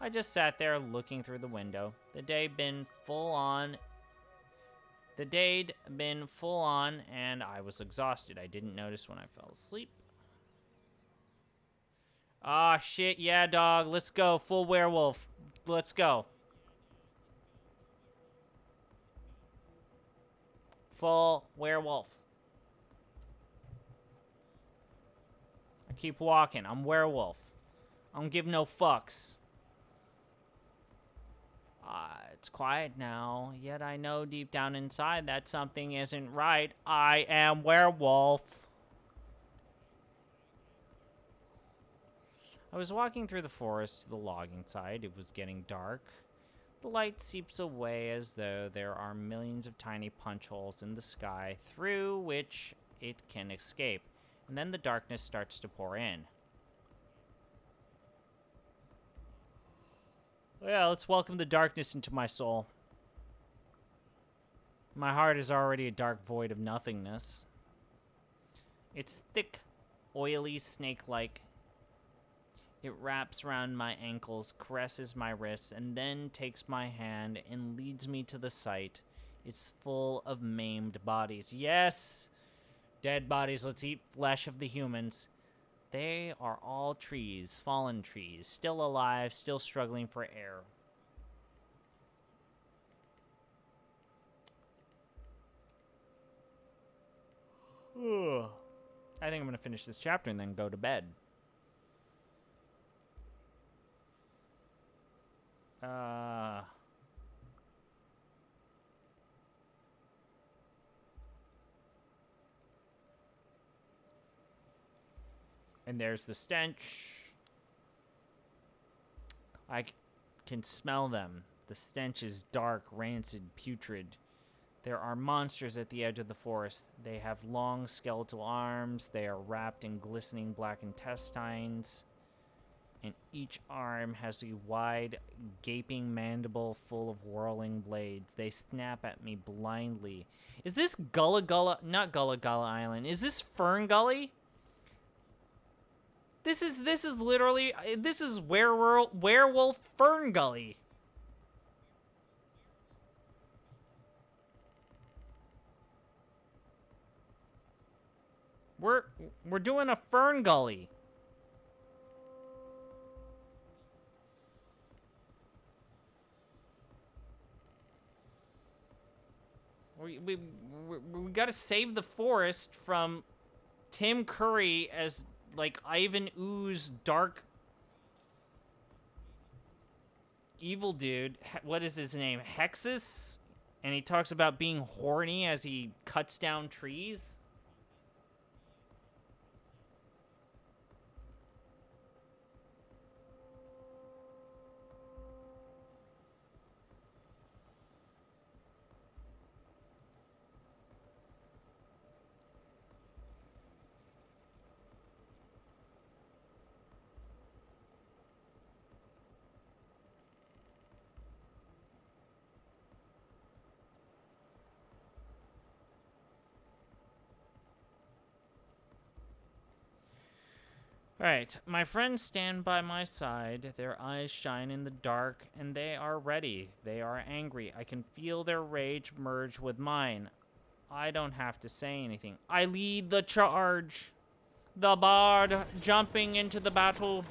I just sat there looking through the window. The day'd been full on, and I was exhausted. I didn't notice when I fell asleep. Ah, shit, yeah, dog. Let's go. Full werewolf. Let's go. Full werewolf. I keep walking. I'm werewolf. I don't give no fucks. It's quiet now, yet I know deep down inside that something isn't right. I am werewolf. I was walking through the forest to the logging site. It was getting dark. The light seeps away as though there are millions of tiny punch holes in the sky through which it can escape. And then the darkness starts to pour in. Yeah, let's welcome the darkness into my soul. My heart is already a dark void of nothingness. It's thick, oily, snake-like. It wraps around my ankles, caresses my wrists, and then takes my hand and leads me to the site. It's full of maimed bodies. Yes! Dead bodies, let's eat flesh of the humans. They are all trees, fallen trees, still alive, still struggling for air. Ugh. I think I'm going to finish this chapter and then go to bed. And there's the stench. I can smell them. The stench is dark, rancid, putrid. There are monsters at the edge of the forest. They have long skeletal arms. They are wrapped in glistening black intestines. And each arm has a wide, gaping mandible full of whirling blades. They snap at me blindly. Is this Gullah Gullah? Not Gullah Gullah Island. Is this Fern Gully? This is literally, this is Werewolf Fern Gully. We're doing a Fern Gully. We gotta save the forest from Tim Curry as like Ivan Ooze dark evil dude. What is his name? Hexus? And he talks about being horny as he cuts down trees. Alright, my friends stand by my side. Their eyes shine in the dark, and they are ready. They are angry. I can feel their rage merge with mine. I don't have to say anything. I lead the charge. The bard jumping into the battle.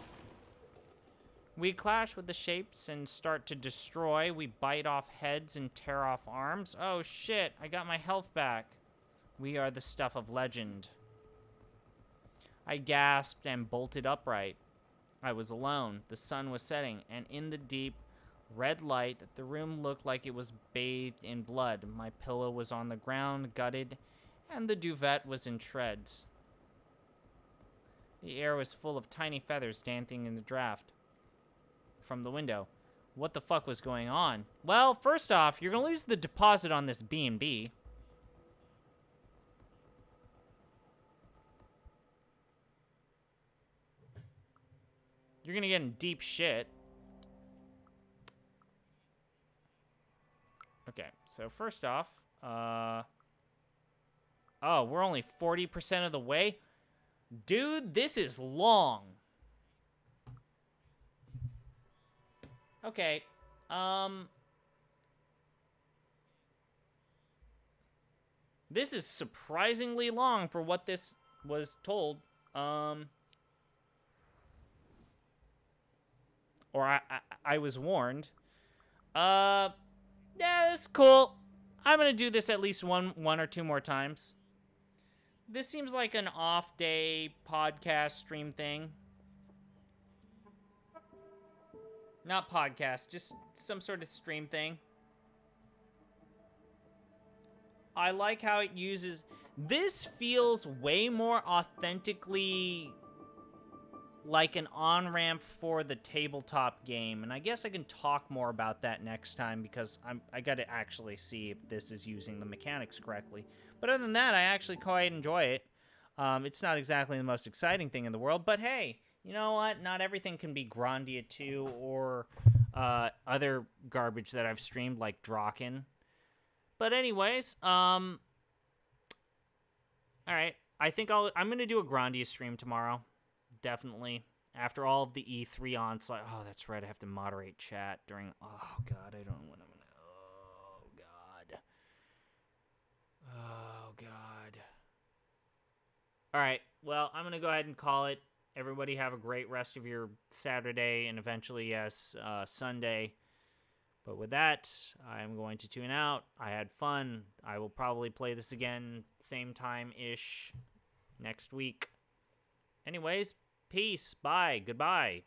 We clash with the shapes and start to destroy. We bite off heads and tear off arms. Oh shit, I got my health back. We are the stuff of legend. I gasped and bolted upright. I was alone. The sun was setting, and in the deep, red light, the room looked like it was bathed in blood. My pillow was on the ground, gutted, and the duvet was in shreds. The air was full of tiny feathers dancing in the draft from the window. What the fuck was going on? Well, first off, you're gonna lose the deposit on this B&B. You're gonna get in deep shit. Okay, so first off, oh, we're only 40% of the way? Dude, this is long. Okay. This is surprisingly long for what this was told. Or I was warned. Uh, yeah, it's cool. I'm gonna do this at least one or two more times. This seems like an off day podcast stream thing. Not podcast, just some sort of stream thing. I like how it uses. This feels way more authentically like an on-ramp for the tabletop game, and I guess I can talk more about that next time because I gotta actually see if this is using the mechanics correctly. But other than that, I actually quite enjoy it. It's not exactly the most exciting thing in the world, but hey, you know what? Not everything can be Grandia 2 or other garbage that I've streamed like Draken. But anyways, all right. I think I'm gonna do a Grandia stream tomorrow. Definitely. After all of the E3 onslaught. Oh, that's right. I have to moderate chat during. Oh God, I don't know when I'm gonna. Oh God. Oh God. All right. Well, I'm gonna go ahead and call it. Everybody have a great rest of your Saturday and eventually, yes, Sunday. But with that, I'm going to tune out. I had fun. I will probably play this again same time-ish next week. Anyways, peace. Bye. Goodbye.